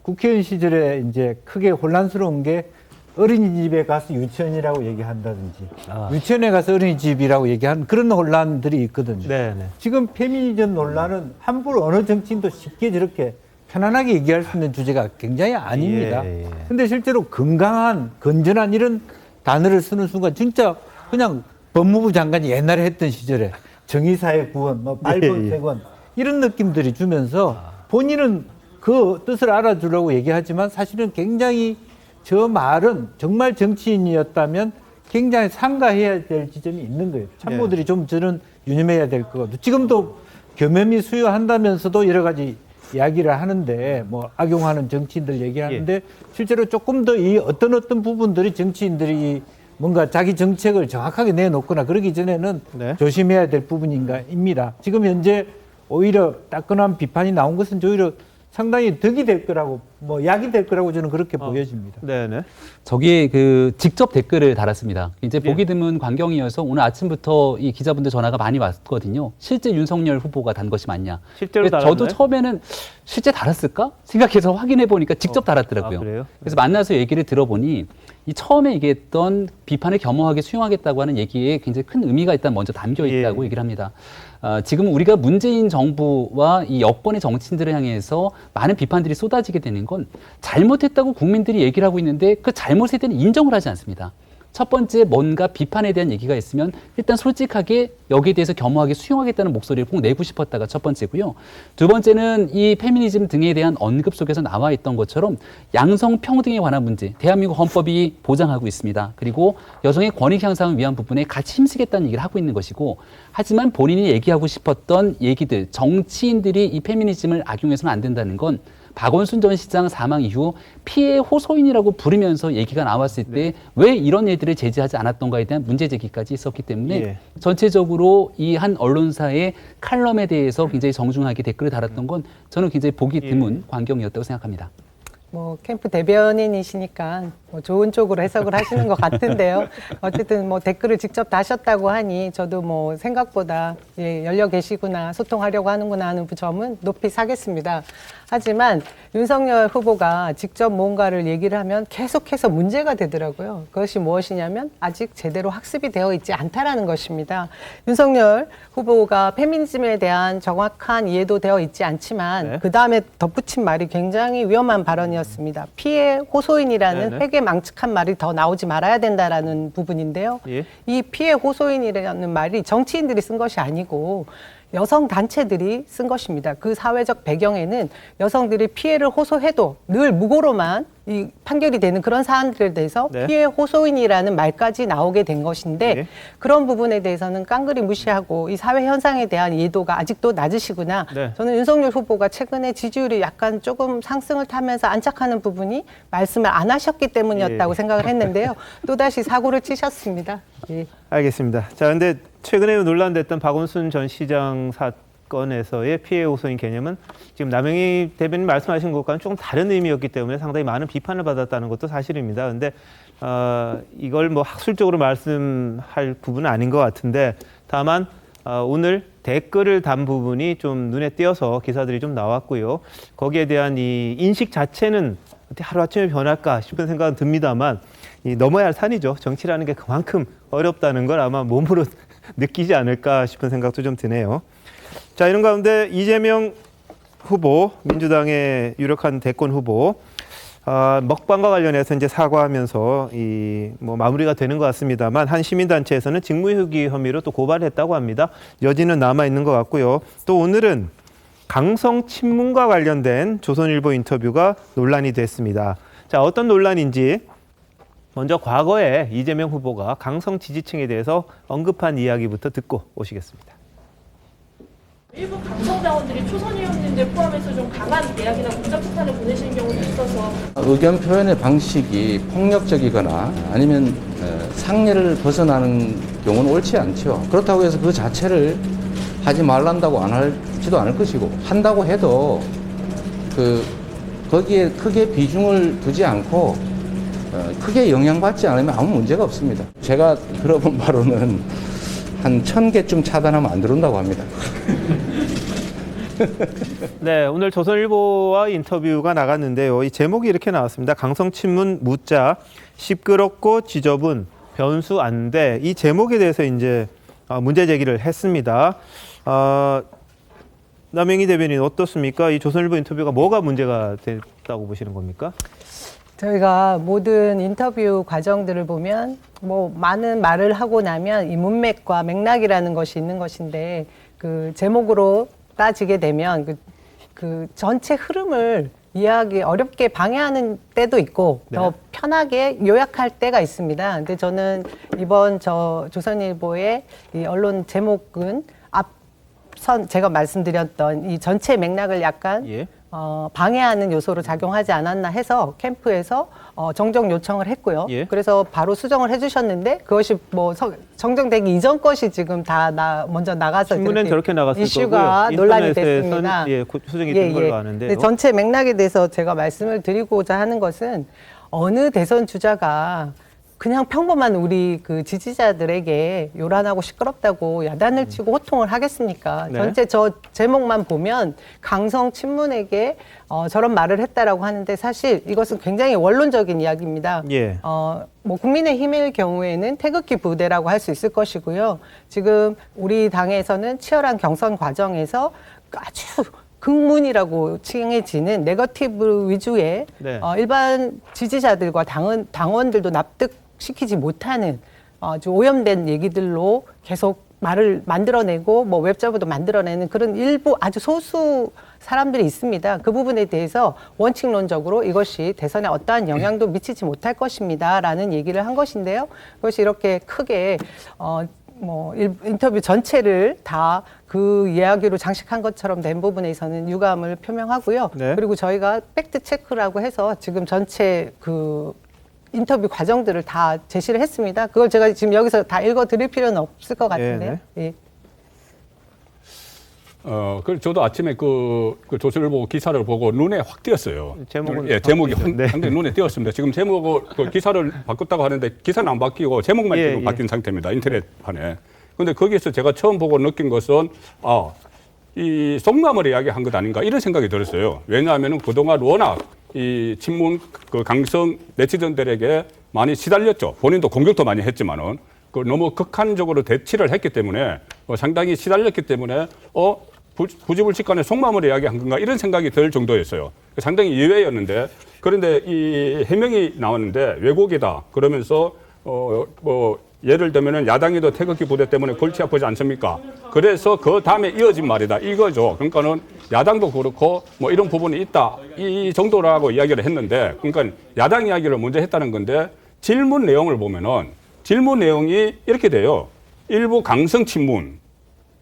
Speaker 4: 국회의원 시절에 이제 크게 혼란스러운 게 어린이집에 가서 유치원이라고 얘기한다든지 유치원에 가서 어린이집이라고 얘기하는 그런 혼란들이 있거든요.
Speaker 1: 네네.
Speaker 4: 지금 페미니즘 논란은 함부로 어느 정치인도 쉽게 저렇게 편안하게 얘기할 수 있는 주제가 굉장히 아닙니다. 근데 실제로 건강한, 건전한 이런 단어를 쓰는 순간 진짜 그냥 법무부 장관이 옛날에 했던 시절에 정의사회 구원, 뭐 발본 세권 이런 느낌들이 주면서 본인은 그 뜻을 알아주려고 얘기하지만 사실은 굉장히 저 말은 정말 정치인이었다면 굉장히 상가해야 될 지점이 있는 거예요. 참모들이 좀 저는 유념해야 될 거거든요. 지금도 겸허히 수여한다면서도 여러 가지 이야기를 하는데 뭐 악용하는 정치인들 얘기하는데 실제로 조금 더 이 어떤 부분들이 정치인들이 뭔가 자기 정책을 정확하게 내놓거나 그러기 전에는 조심해야 될 부분입니다. 지금 현재 오히려 따끈한 비판이 나온 것은 오히려 상당히 덕이 될 거라고 뭐 약이 될 거라고 저는 그렇게 보여집니다.
Speaker 1: 네네.
Speaker 8: 저기에 그 직접 댓글을 달았습니다. 이제 보기 드문 광경이어서 오늘 아침부터 이 기자분들 전화가 많이 왔거든요. 실제 윤석열 후보가 단 것이 맞냐.
Speaker 1: 실제로 달았나요?
Speaker 8: 저도 처음에는 실제 달았을까 생각해서 확인해 보니까 직접 달았더라고요.
Speaker 1: 그래요?
Speaker 8: 그래서 만나서 얘기를 들어보니 이 처음에 얘기했던 비판을 겸허하게 수용하겠다고 하는 얘기에 굉장히 큰 의미가 일단 먼저 담겨 있다고 얘기를 합니다. 지금 우리가 문재인 정부와 이 여권의 정치인들을 향해서 많은 비판들이 쏟아지게 되는 건 잘못했다고 국민들이 얘기를 하고 있는데 그 잘못에 대한 인정을 하지 않습니다. 첫 번째 뭔가 비판에 대한 얘기가 있으면 일단 솔직하게 여기에 대해서 겸허하게 수용하겠다는 목소리를 꼭 내고 싶었다가 첫 번째고요. 두 번째는 이 페미니즘 등에 대한 언급 속에서 나와 있던 것처럼 양성 평등에 관한 문제, 대한민국 헌법이 보장하고 있습니다. 그리고 여성의 권익 향상을 위한 부분에 같이 힘쓰겠다는 얘기를 하고 있는 것이고 하지만 본인이 얘기하고 싶었던 얘기들, 정치인들이 이 페미니즘을 악용해서는 안 된다는 건 박원순 전 시장 사망 이후 피해 호소인이라고 부르면서 얘기가 나왔을 때 왜 이런 일들을 제지하지 않았던가에 대한 문제 제기까지 있었기 때문에 전체적으로 이 한 언론사의 칼럼에 대해서 굉장히 정중하게 댓글을 달았던 건 저는 굉장히 보기 드문 광경이었다고 생각합니다.
Speaker 7: 뭐 캠프 대변인이시니까 뭐 좋은 쪽으로 해석을 하시는 것 같은데요. 어쨌든 뭐 댓글을 직접 다셨다고 하니 저도 뭐 생각보다 열려 계시구나, 소통하려고 하는구나 하는 점은 높이 사겠습니다. 하지만 윤석열 후보가 직접 뭔가를 얘기를 하면 계속해서 문제가 되더라고요. 그것이 무엇이냐면 아직 제대로 학습이 되어 있지 않다라는 것입니다. 윤석열 후보가 페미니즘에 대한 정확한 이해도 되어 있지 않지만 그 다음에 덧붙인 말이 굉장히 위험한 발언이었습니다. 피해 호소인이라는 회계 망측한 말이 더 나오지 말아야 된다라는 부분인데요. 이 피해 호소인이라는 말이 정치인들이 쓴 것이 아니고 여성 단체들이 쓴 것입니다. 그 사회적 배경에는 여성들이 피해를 호소해도 늘 무고로만 이 판결이 되는 그런 사안들에 대해서 피해 호소인이라는 말까지 나오게 된 것인데 그런 부분에 대해서는 깡그리 무시하고 이 사회 현상에 대한 이해도가 아직도 낮으시구나. 저는 윤석열 후보가 최근에 지지율이 약간 조금 상승을 타면서 안착하는 부분이 말씀을 안 하셨기 때문이었다고 생각을 했는데요. 또다시 사고를 치셨습니다.
Speaker 1: 알겠습니다. 자, 근데 최근에 논란됐던 박원순 전 시장 사건에서의 피해 호소인 개념은 지금 남영희 대변인 말씀하신 것과는 조금 다른 의미였기 때문에 상당히 많은 비판을 받았다는 것도 사실입니다. 근데 이걸 뭐 학술적으로 말씀할 부분은 아닌 것 같은데 다만 오늘 댓글을 단 부분이 좀 눈에 띄어서 기사들이 좀 나왔고요. 거기에 대한 이 인식 자체는 어떻게 하루아침에 변할까 싶은 생각은 듭니다만 이 넘어야 할 산이죠. 정치라는 게 그만큼 어렵다는 걸 아마 몸으로 느끼지 않을까 싶은 생각도 좀 드네요. 자, 이런 가운데 이재명 후보, 민주당의 유력한 대권 후보, 먹방과 관련해서 이제 사과하면서 뭐 마무리가 되는 것 같습니다만 한 시민단체에서는 직무유기 혐의로 또 고발을 했다고 합니다. 여지는 남아 있는 것 같고요. 또 오늘은 강성 친문과 관련된 조선일보 인터뷰가 논란이 됐습니다. 자, 어떤 논란인지 먼저 과거에 이재명 후보가 강성 지지층에 대해서 언급한 이야기부터 듣고 오시겠습니다.
Speaker 3: 일부 강성 당원들이 초선 의원님들 포함해서 좀 강한 이야기나 문자폭탄을 보내시는 경우도 있어서
Speaker 2: 의견 표현의 방식이 폭력적이거나 아니면 상례를 벗어나는 경우는 옳지 않죠. 그렇다고 해서 그 자체를 하지 말란다고 안 할지도 않을 것이고 한다고 해도 거기에 크게 비중을 두지 않고 크게 영향받지 않으면 아무 문제가 없습니다. 제가 들어본 바로는 한 1000개쯤 차단하면 안 들어온다고 합니다.
Speaker 1: 네, 오늘 조선일보와 인터뷰가 나갔는데요. 이 제목이 이렇게 나왔습니다. 강성친문 묻자 시끄럽고 지저분 변수 안 돼. 이 제목에 대해서 이제 문제 제기를 했습니다. 남영희 대변인 어떻습니까? 이 조선일보 인터뷰가 뭐가 문제가 됐다고 보시는 겁니까?
Speaker 7: 저희가 모든 인터뷰 과정들을 보면 뭐 많은 말을 하고 나면 이 문맥과 맥락이라는 것이 있는 것인데 그 제목으로 따지게 되면 그 전체 흐름을 이해하기 어렵게 방해하는 때도 있고
Speaker 1: 네.
Speaker 7: 더 편하게 요약할 때가 있습니다. 근데 저는 이번 조선일보의 이 언론 제목은 앞선 제가 말씀드렸던 이 전체 맥락을 약간 방해하는 요소로 작용하지 않았나 해서 캠프에서 정정 요청을 했고요. 그래서 바로 수정을 해주셨는데 그것이 뭐 정정되기 이전 것이 지금 다 먼저 나가서
Speaker 1: 신문엔 저렇게 나갔을
Speaker 7: 이슈가
Speaker 1: 거고요.
Speaker 7: 논란이 됐습니다.
Speaker 1: 수정이 된 걸로 아는데요.
Speaker 7: 근데 전체 맥락에 대해서 제가 말씀을 드리고자 하는 것은 어느 대선 주자가 그냥 평범한 우리 그 지지자들에게 요란하고 시끄럽다고 야단을 치고 호통을 하겠습니까?
Speaker 1: 네.
Speaker 7: 전체 저 제목만 보면 강성 친문에게 저런 말을 했다라고 하는데 사실 이것은 굉장히 원론적인 이야기입니다. 뭐 국민의힘의 경우에는 태극기 부대라고 할 수 있을 것이고요. 지금 우리 당에서는 치열한 경선 과정에서 아주 극문이라고 칭해지는 네거티브 위주의 일반 지지자들과 당원들도 납득시키지 못하는 아주 오염된 얘기들로 계속 말을 만들어내고 뭐 웹자보도 만들어내는 그런 일부 아주 소수 사람들이 있습니다. 그 부분에 대해서 원칙론적으로 이것이 대선에 어떠한 영향도 미치지 못할 것입니다라는 얘기를 한 것인데요. 그것이 이렇게 크게 인터뷰 전체를 다 그 이야기로 장식한 것처럼 된 부분에서는 유감을 표명하고요. 그리고 저희가 팩트 체크라고 해서 지금 전체 그 인터뷰 과정들을 다 제시를 했습니다. 그걸 제가 지금 여기서 다 읽어드릴 필요는 없을 것 같은데요. 예.
Speaker 5: 저도 아침에 그 조선일보 기사를 보고 눈에 확 띄었어요. 제목이 상당히 눈에 띄었습니다. 지금 제목을 기사를 바꿨다고 하는데 기사는 안 바뀌고 제목만 지금 바뀐 상태입니다. 인터넷판에. 그런데 거기에서 제가 처음 보고 느낀 것은 이 속마음을 이야기한 것 아닌가 이런 생각이 들었어요. 왜냐하면 그동안 워낙 이 친문 그 강성 네티즌들에게 많이 시달렸죠. 본인도 공격도 많이 했지만은 너무 극한적으로 대치를 했기 때문에 상당히 시달렸기 때문에 부지불식간에 속마음을 이야기한 건가 이런 생각이 들 정도였어요. 상당히 예외였는데 그런데 이 해명이 나왔는데 왜곡이다 그러면서 예를 들면은 야당에도 태극기 부대 때문에 골치 아프지 않습니까? 그래서 그 다음에 이어진 말이다 이거죠. 그러니까는 야당도 그렇고 뭐 이런 부분이 있다 이 정도라고 이야기를 했는데 그러니까 야당 이야기를 먼저 했다는 건데 질문 내용을 보면은 질문 내용이 이렇게 돼요. 일부 강성 친문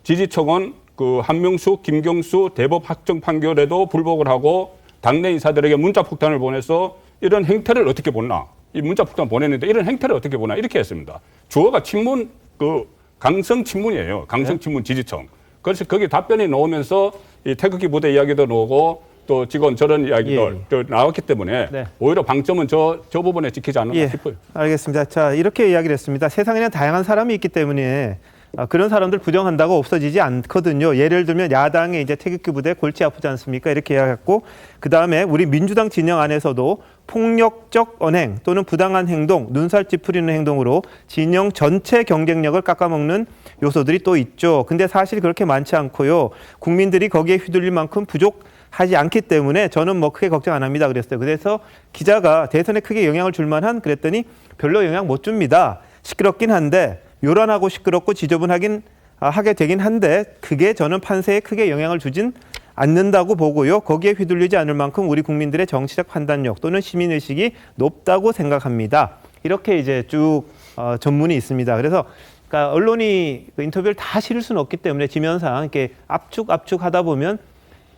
Speaker 5: 지지층은 그 한명숙, 김경수 대법 확정 판결에도 불복을 하고 당내 인사들에게 문자 폭탄을 보내서 이런 행태를 어떻게 보나? 이 문자 폭탄 보냈는데 이런 행태를 어떻게 보나? 이렇게 했습니다. 주어가 친문 강성 친문이에요. 강성 친문 지지층. 그래서 거기 답변이 나오면서 이 태극기 부대 이야기도 나오고 또 지금 저런 이야기도 나왔기 때문에 오히려 방점은 저 부분에 지키지 않나 싶어요.
Speaker 1: 알겠습니다. 자, 이렇게 이야기를 했습니다. 세상에는 다양한 사람이 있기 때문에 그런 사람들 부정한다고 없어지지 않거든요. 예를 들면 야당의 이제 태극기 부대 골치 아프지 않습니까? 이렇게 이야기했고 그다음에 우리 민주당 진영 안에서도 폭력적 언행 또는 부당한 행동, 눈살 찌푸리는 행동으로 진영 전체 경쟁력을 깎아먹는 요소들이 또 있죠. 근데 사실 그렇게 많지 않고요. 국민들이 거기에 휘둘릴 만큼 부족하지 않기 때문에 저는 뭐 크게 걱정 안 합니다. 그랬어요. 그래서 기자가 대선에 크게 영향을 줄 만한 그랬더니 별로 영향 못 줍니다. 시끄럽긴 한데 요란하고 시끄럽고 하게 되긴 한데 그게 저는 판세에 크게 영향을 주진 않는다고 보고요. 거기에 휘둘리지 않을 만큼 우리 국민들의 정치적 판단력 또는 시민의식이 높다고 생각합니다. 이렇게 이제 쭉 전문이 있습니다. 그래서 그러니까 언론이 그 인터뷰를 다 실을 수는 없기 때문에 지면상 이렇게 압축하다 보면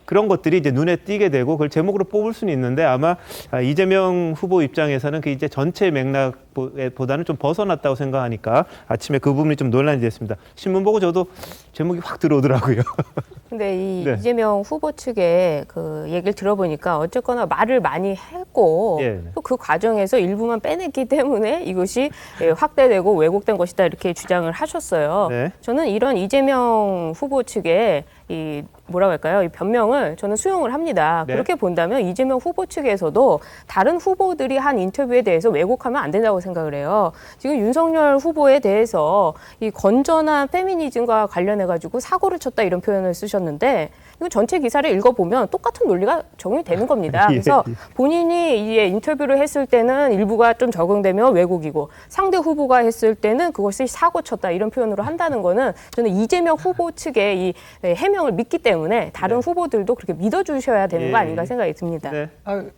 Speaker 1: 그런 것들이 이제 눈에 띄게 되고 그걸 제목으로 뽑을 수는 있는데 아마 이재명 후보 입장에서는 그 이제 전체 맥락보다는 좀 벗어났다고 생각하니까 아침에 그 부분이 좀 논란이 됐습니다. 신문 보고 저도 제목이 확 들어오더라고요.
Speaker 3: 근데 이
Speaker 1: 네.
Speaker 3: 이재명 후보 측의 그 얘기를 들어보니까 어쨌거나 말을 많이 했고
Speaker 1: 예.
Speaker 3: 또 그 과정에서 일부만 빼냈기 때문에 이것이 확대되고 왜곡된 것이다 이렇게 주장을 하셨어요.
Speaker 1: 네.
Speaker 3: 저는 이런 이재명 후보 측의 이 뭐라고 할까요? 이 변명을 저는 수용을 합니다.
Speaker 1: 네.
Speaker 3: 그렇게 본다면 이재명 후보 측에서도 다른 후보들이 한 인터뷰에 대해서 왜곡하면 안 된다고 생각을 해요. 지금 윤석열 후보에 대해서 이 건전한 페미니즘과 관련해 가지고 사고를 쳤다 이런 표현을 쓰셨는데 이거 전체 기사를 읽어보면 똑같은 논리가 적용이 되는 겁니다.
Speaker 1: 예,
Speaker 3: 그래서
Speaker 1: 예.
Speaker 3: 본인이 이 인터뷰를 했을 때는 일부가 좀 적용되면 왜곡이고 상대 후보가 했을 때는 그것이 사고 쳤다 이런 표현으로 한다는 거는 저는 이재명 후보 측의 이 해명을 믿기 때문에 다른 후보들도 그렇게 믿어주셔야 되는 거 아닌가 생각이 듭니다.
Speaker 1: 네.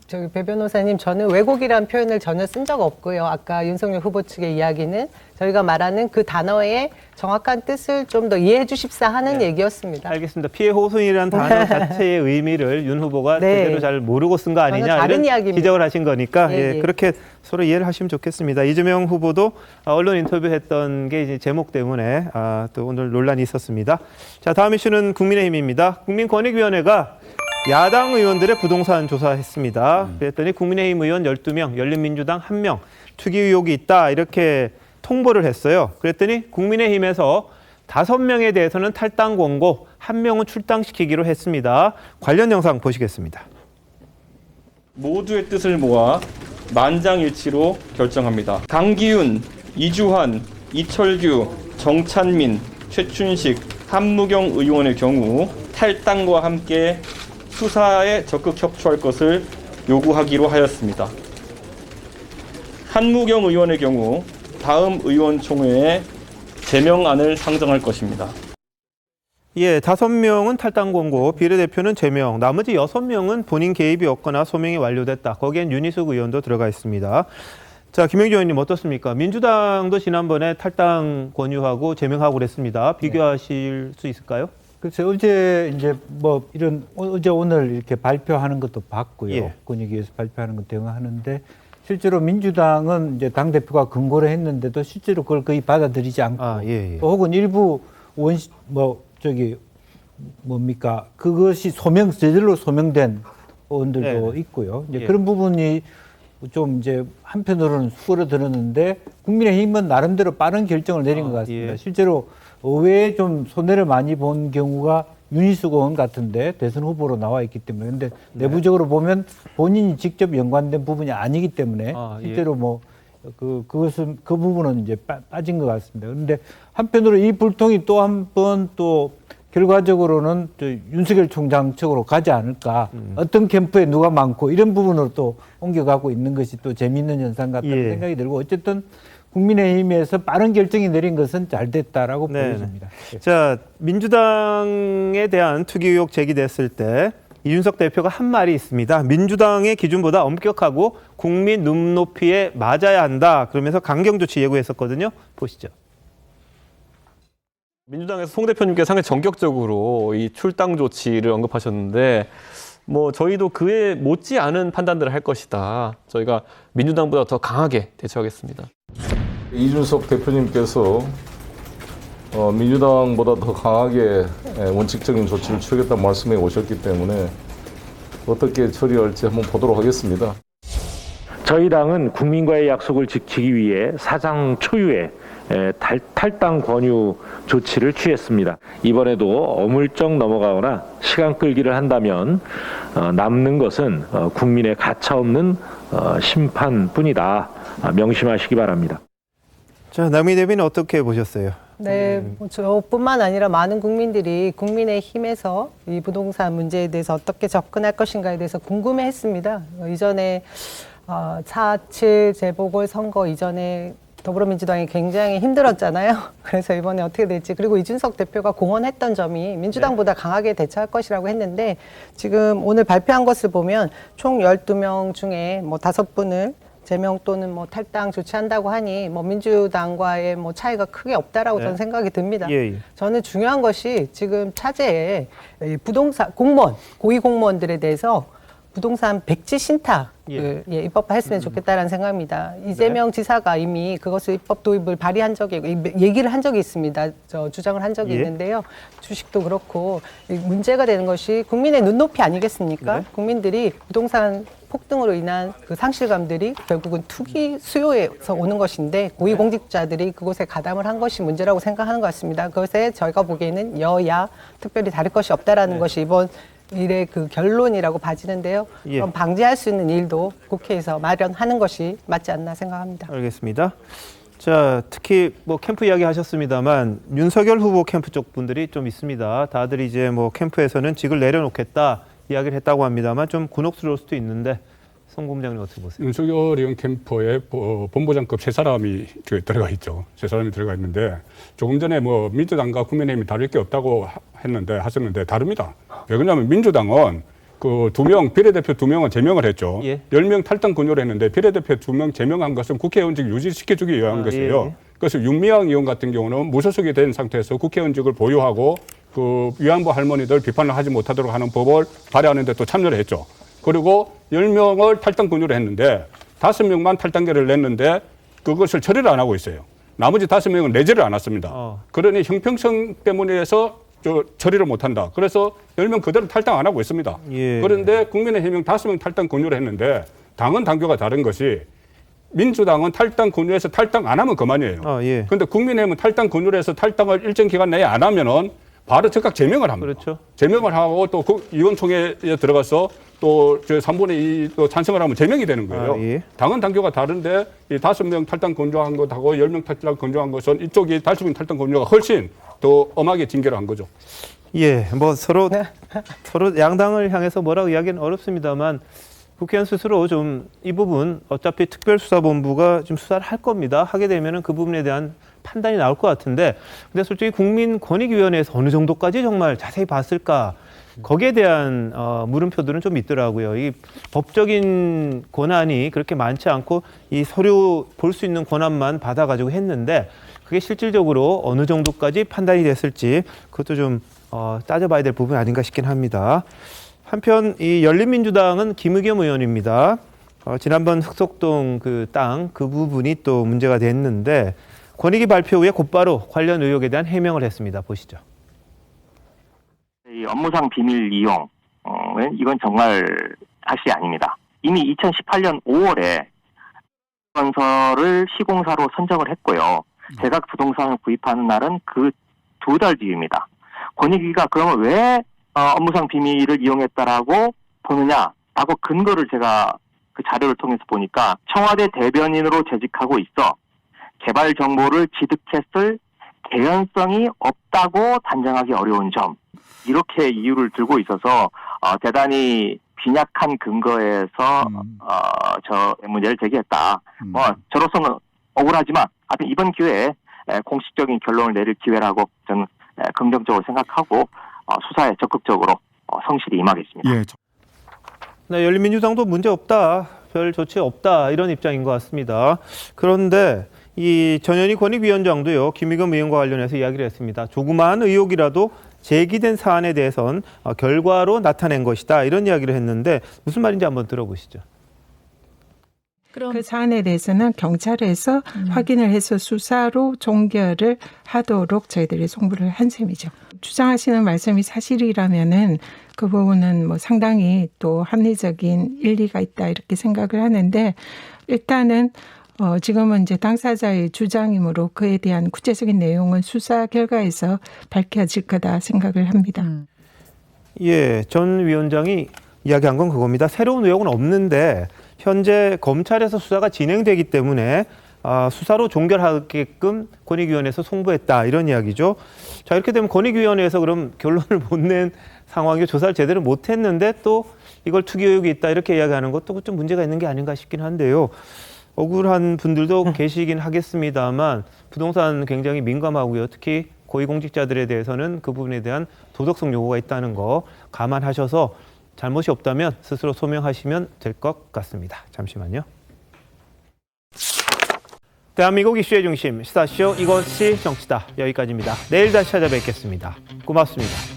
Speaker 7: 저기 배 변호사님, 저는 왜곡이라는 표현을 전혀 쓴 적 없고요. 아까 윤석열 후보 측의 이야기는 저희가 말하는 그 단어의 정확한 뜻을 좀 더 이해해 주십사 하는 얘기였습니다.
Speaker 1: 알겠습니다. 피해 호소인이라는 단어 자체의 의미를 윤 후보가
Speaker 7: 네.
Speaker 1: 제대로 잘 모르고 쓴 거 아니냐
Speaker 7: 전혀 다른
Speaker 1: 이런
Speaker 7: 이야기입니다.
Speaker 1: 지적을 하신 거니까
Speaker 7: 예, 예.
Speaker 1: 그렇게 서로 이해를 하시면 좋겠습니다. 이재명 후보도 언론 인터뷰했던 게 이제 제목 때문에 또 오늘 논란이 있었습니다. 자, 다음 이슈는 국민의힘입니다. 국민권익위원회가 야당 의원들의 부동산 조사했습니다. 그랬더니 국민의힘 의원 12명, 열린민주당 1명 투기 의혹이 있다 이렇게 통보를 했어요. 그랬더니 국민의힘에서 5명에 대해서는 탈당 권고, 1명은 출당시키기로 했습니다. 관련 영상 보시겠습니다.
Speaker 9: 모두의 뜻을 모아 만장일치로 결정합니다. 강기훈, 이주환, 이철규, 정찬민, 최춘식, 한무경 의원의 경우 탈당과 함께 수사에 적극 협조할 것을 요구하기로 하였습니다. 한무경 의원의 경우 다음 의원총회에 제명안을 상정할 것입니다.
Speaker 1: 예, 5명은 탈당 권고, 비례대표는 제명, 나머지 6명은 본인 개입이 없거나 소명이 완료됐다. 거기엔 윤희숙 의원도 들어가 있습니다. 자, 김영주 의원님 어떻습니까? 민주당도 지난번에 탈당 권유하고 제명하고 그랬습니다. 비교하실 수 있을까요?
Speaker 4: 글쎄 어제 이제 뭐 이런 어제 오늘 이렇게 발표하는 것도 봤고요.
Speaker 1: 예.
Speaker 4: 권익위에서 발표하는 것 대응하는데 실제로 민주당은 이제 당 대표가 권고를 했는데도 실제로 그걸 거의 받아들이지 않고 또 혹은 일부 뭡니까 그것이 제대로 소명된 의원들도 있고요. 이제 그런 부분이 좀 이제 한편으로는 수그러들었는데 국민의힘은 나름대로 빠른 결정을 내린 것 같습니다. 실제로 의회에 좀 손해를 많이 본 경우가 윤희숙 의원 같은데 대선 후보로 나와 있기 때문에 근데 내부적으로 보면 본인이 직접 연관된 부분이 아니기 때문에 실제로 뭐 그 부분은 이제 빠진 것 같습니다. 그런데 한편으로 이 불통이 또 한 번 또 결과적으로는 또 윤석열 총장 측으로 가지 않을까. 어떤 캠프에 누가 많고 이런 부분으로 또 옮겨가고 있는 것이 또 재미있는 현상 같다는 생각이 들고 어쨌든 국민의힘에서 빠른 결정이 내린 것은 잘 됐다라고 보여집니다.
Speaker 1: 자, 민주당에 대한 투기 의혹 제기됐을 때 이준석 대표가 한 말이 있습니다. 민주당의 기준보다 엄격하고 국민 눈높이에 맞아야 한다. 그러면서 강경 조치 예고했었거든요. 보시죠.
Speaker 10: 민주당에서 송 대표님께서 상당히 전격적으로 이 출당 조치를 언급하셨는데 뭐 저희도 그에 못지 않은 판단들을 할 것이다. 저희가 민주당보다 더 강하게 대처하겠습니다.
Speaker 12: 이준석 대표님께서 민주당보다 더 강하게 원칙적인 조치를 취하겠다는 말씀에 오셨기 때문에 어떻게 처리할지 한번 보도록 하겠습니다.
Speaker 24: 저희 당은 국민과의 약속을 지키기 위해 사상 초유의 탈당 권유 조치를 취했습니다. 이번에도 어물쩍 넘어가거나 시간 끌기를 한다면 남는 것은 국민의 가차없는 심판뿐이다. 명심하시기 바랍니다.
Speaker 1: 자, 남희 대변인 어떻게 보셨어요?
Speaker 7: 네, 저뿐만 아니라 많은 국민들이 국민의힘에서 이 부동산 문제에 대해서 어떻게 접근할 것인가에 대해서 궁금해했습니다. 이전에 4.7 재보궐선거 이전에 더불어민주당이 굉장히 힘들었잖아요. 그래서 이번에 어떻게 될지. 그리고 이준석 대표가 공언했던 점이 민주당보다 강하게 대처할 것이라고 했는데 지금 오늘 발표한 것을 보면 총 12명 중에 뭐 5분을 제명 또는 뭐 탈당 조치한다고 하니 뭐 민주당과의 뭐 차이가 크게 없다라고
Speaker 1: 네.
Speaker 7: 저는 생각이 듭니다.
Speaker 1: 예.
Speaker 7: 저는 중요한 것이 지금 차제에 이 부동산 공무원, 고위 공무원들에 대해서 부동산 백지 신탁을 입법화했으면 좋겠다라는 생각입니다. 이재명 지사가 이미 그것을 입법 도입을 발의한 적이 얘기를 한 적이 있습니다. 저 주장을 한 적이 있는데요. 주식도 그렇고 문제가 되는 것이 국민의 눈높이 아니겠습니까?
Speaker 1: 네.
Speaker 7: 국민들이 부동산 폭등으로 인한 그 상실감들이 결국은 투기 수요에서 오는 것인데 고위공직자들이 그곳에 가담을 한 것이 문제라고 생각하는 것 같습니다. 그것에 저희가 보기에는 여야 특별히 다를 것이 없다라는 것이 이번 일의 그 결론이라고 봐지는데요. 그럼 방지할 수 있는 일도 국회에서 마련하는 것이 맞지 않나 생각합니다.
Speaker 1: 알겠습니다. 자, 특히 뭐 캠프 이야기 하셨습니다만 윤석열 후보 캠프 쪽 분들이 좀 있습니다. 다들 이제 뭐 캠프에서는 직을 내려놓겠다 이야기를 했다고 합니다만 좀 곤혹스러울 수도 있는데 송 본부장님 어떻게 보세요?
Speaker 5: 윤석열 의원 캠프에 본부장급 세 사람이 들어가 있죠. 세 사람이 들어가 있는데 조금 전에 뭐 민주당과 국민의힘이 다를 게 없다고 하셨는데 다릅니다. 왜 그러냐면 민주당은 그 2명, 비례대표 2명은 제명을 했죠. 10명 탈당 권유를 했는데 비례대표 2명 제명한 것은 국회의원직 유지시켜주기 위한 것이에요. 그래서 윤미향 의원 같은 경우는 무소속이 된 상태에서 국회의원직을 보유하고 그 위안부 할머니들 비판을 하지 못하도록 하는 법을 발의하는 데 또 참여를 했죠. 그리고 10명을 탈당 권유를 했는데 5명만 탈당계를 냈는데 그것을 처리를 안 하고 있어요. 나머지 5명은 내지를 않았습니다. 그러니 형평성 때문에 해서 처리를 못한다. 그래서 10명 그대로 탈당 안 하고 있습니다. 그런데 국민의힘은 5명 탈당 권유를 했는데 당은 당규가 다른 것이 민주당은 탈당 권유해서 탈당 안 하면 그만이에요. 그런데 국민의힘은 탈당 권유를 해서 탈당을 일정 기간 내에 안 하면은 바로 즉각 제명을 합니다.
Speaker 1: 그렇죠.
Speaker 5: 제명을 하고 또 의원총회에 들어가서 또 3분의 2 또 찬성을 하면 제명이 되는 거예요. 당은 당규가 다른데 이 5명 탈당 권유한 것하고 10명 탈당 권유한 것은 이쪽이 5명 탈당 권유가 훨씬 더 엄하게 징계를 한 거죠.
Speaker 1: 예, 뭐 서로 양당을 향해서 뭐라고 이야기는 어렵습니다만 국회의원 스스로 좀 이 부분 어차피 특별수사본부가 좀 수사를 할 겁니다. 하게 되면은 그 부분에 대한 판단이 나올 것 같은데 근데 솔직히 국민권익위원회에서 어느 정도까지 정말 자세히 봤을까 거기에 대한 물음표들은 좀 있더라고요. 이 법적인 권한이 그렇게 많지 않고 이 서류 볼 수 있는 권한만 받아가지고 했는데 그게 실질적으로 어느 정도까지 판단이 됐을지 그것도 좀 따져봐야 될 부분 아닌가 싶긴 합니다. 한편 이 열린민주당은 김의겸 의원입니다. 지난번 흑석동 그 땅 그 부분이 또 문제가 됐는데 권익위 발표 후에 곧바로 관련 의혹에 대한 해명을 했습니다. 보시죠.
Speaker 11: 이 업무상 비밀 이용, 이건 정말 사실이 아닙니다. 이미 2018년 5월에 건설을 시공사로 선정을 했고요. 제가 부동산을 구입하는 날은 그 2달 뒤입니다. 권익위가 그러면 왜 업무상 비밀을 이용했다라고 보느냐라고 근거를 제가 그 자료를 통해서 보니까 청와대 대변인으로 재직하고 있어 개발 정보를 취득했을 개연성이 없다고 단정하기 어려운 점, 이렇게 이유를 들고 있어서 대단히 빈약한 근거에서 저 문제를 제기했다. 뭐 저로서는 억울하지만 하여튼 이번 기회에 공식적인 결론을 내릴 기회라고 저는 긍정적으로 생각하고 수사에 적극적으로 성실히 임하겠습니다.
Speaker 1: 네, 열린민주당도 문제 없다, 별 조치 없다 이런 입장인 것 같습니다. 그런데 이 전현희 권익위원장도요, 김의겸 의원과 관련해서 이야기를 했습니다. 조그마한 의혹이라도 제기된 사안에 대해선 결과로 나타낸 것이다 이런 이야기를 했는데 무슨 말인지 한번 들어보시죠.
Speaker 13: 그 사안에 대해서는 경찰에서 확인을 해서 수사로 종결을 하도록 저희들이 송부를 한 셈이죠. 주장하시는 말씀이 사실이라면은 그 부분은 뭐 상당히 또 합리적인 일리가 있다 이렇게 생각을 하는데 일단은 지금은 이제 당사자의 주장이므로 그에 대한 구체적인 내용은 수사 결과에서 밝혀질 거다 생각을 합니다.
Speaker 1: 예, 전 위원장이 이야기한 건 그겁니다. 새로운 의혹은 없는데 현재 검찰에서 수사가 진행되기 때문에 수사로 종결하게끔 권익위원회에서 송부했다 이런 이야기죠. 자, 이렇게 되면 권익위원회에서 그럼 결론을 못 낸 상황이고 조사를 제대로 못했는데 또 이걸 투기 의혹이 있다 이렇게 이야기하는 것도 좀 문제가 있는 게 아닌가 싶긴 한데요. 억울한 분들도 계시긴 하겠습니다만 부동산 굉장히 민감하고요. 특히 고위공직자들에 대해서는 그 부분에 대한 도덕성 요구가 있다는 거 감안하셔서 잘못이 없다면 스스로 소명하시면 될 것 같습니다. 잠시만요. 대한민국 이슈의 중심 시사쇼 이것이 정치다. 여기까지입니다. 내일 다시 찾아뵙겠습니다. 고맙습니다.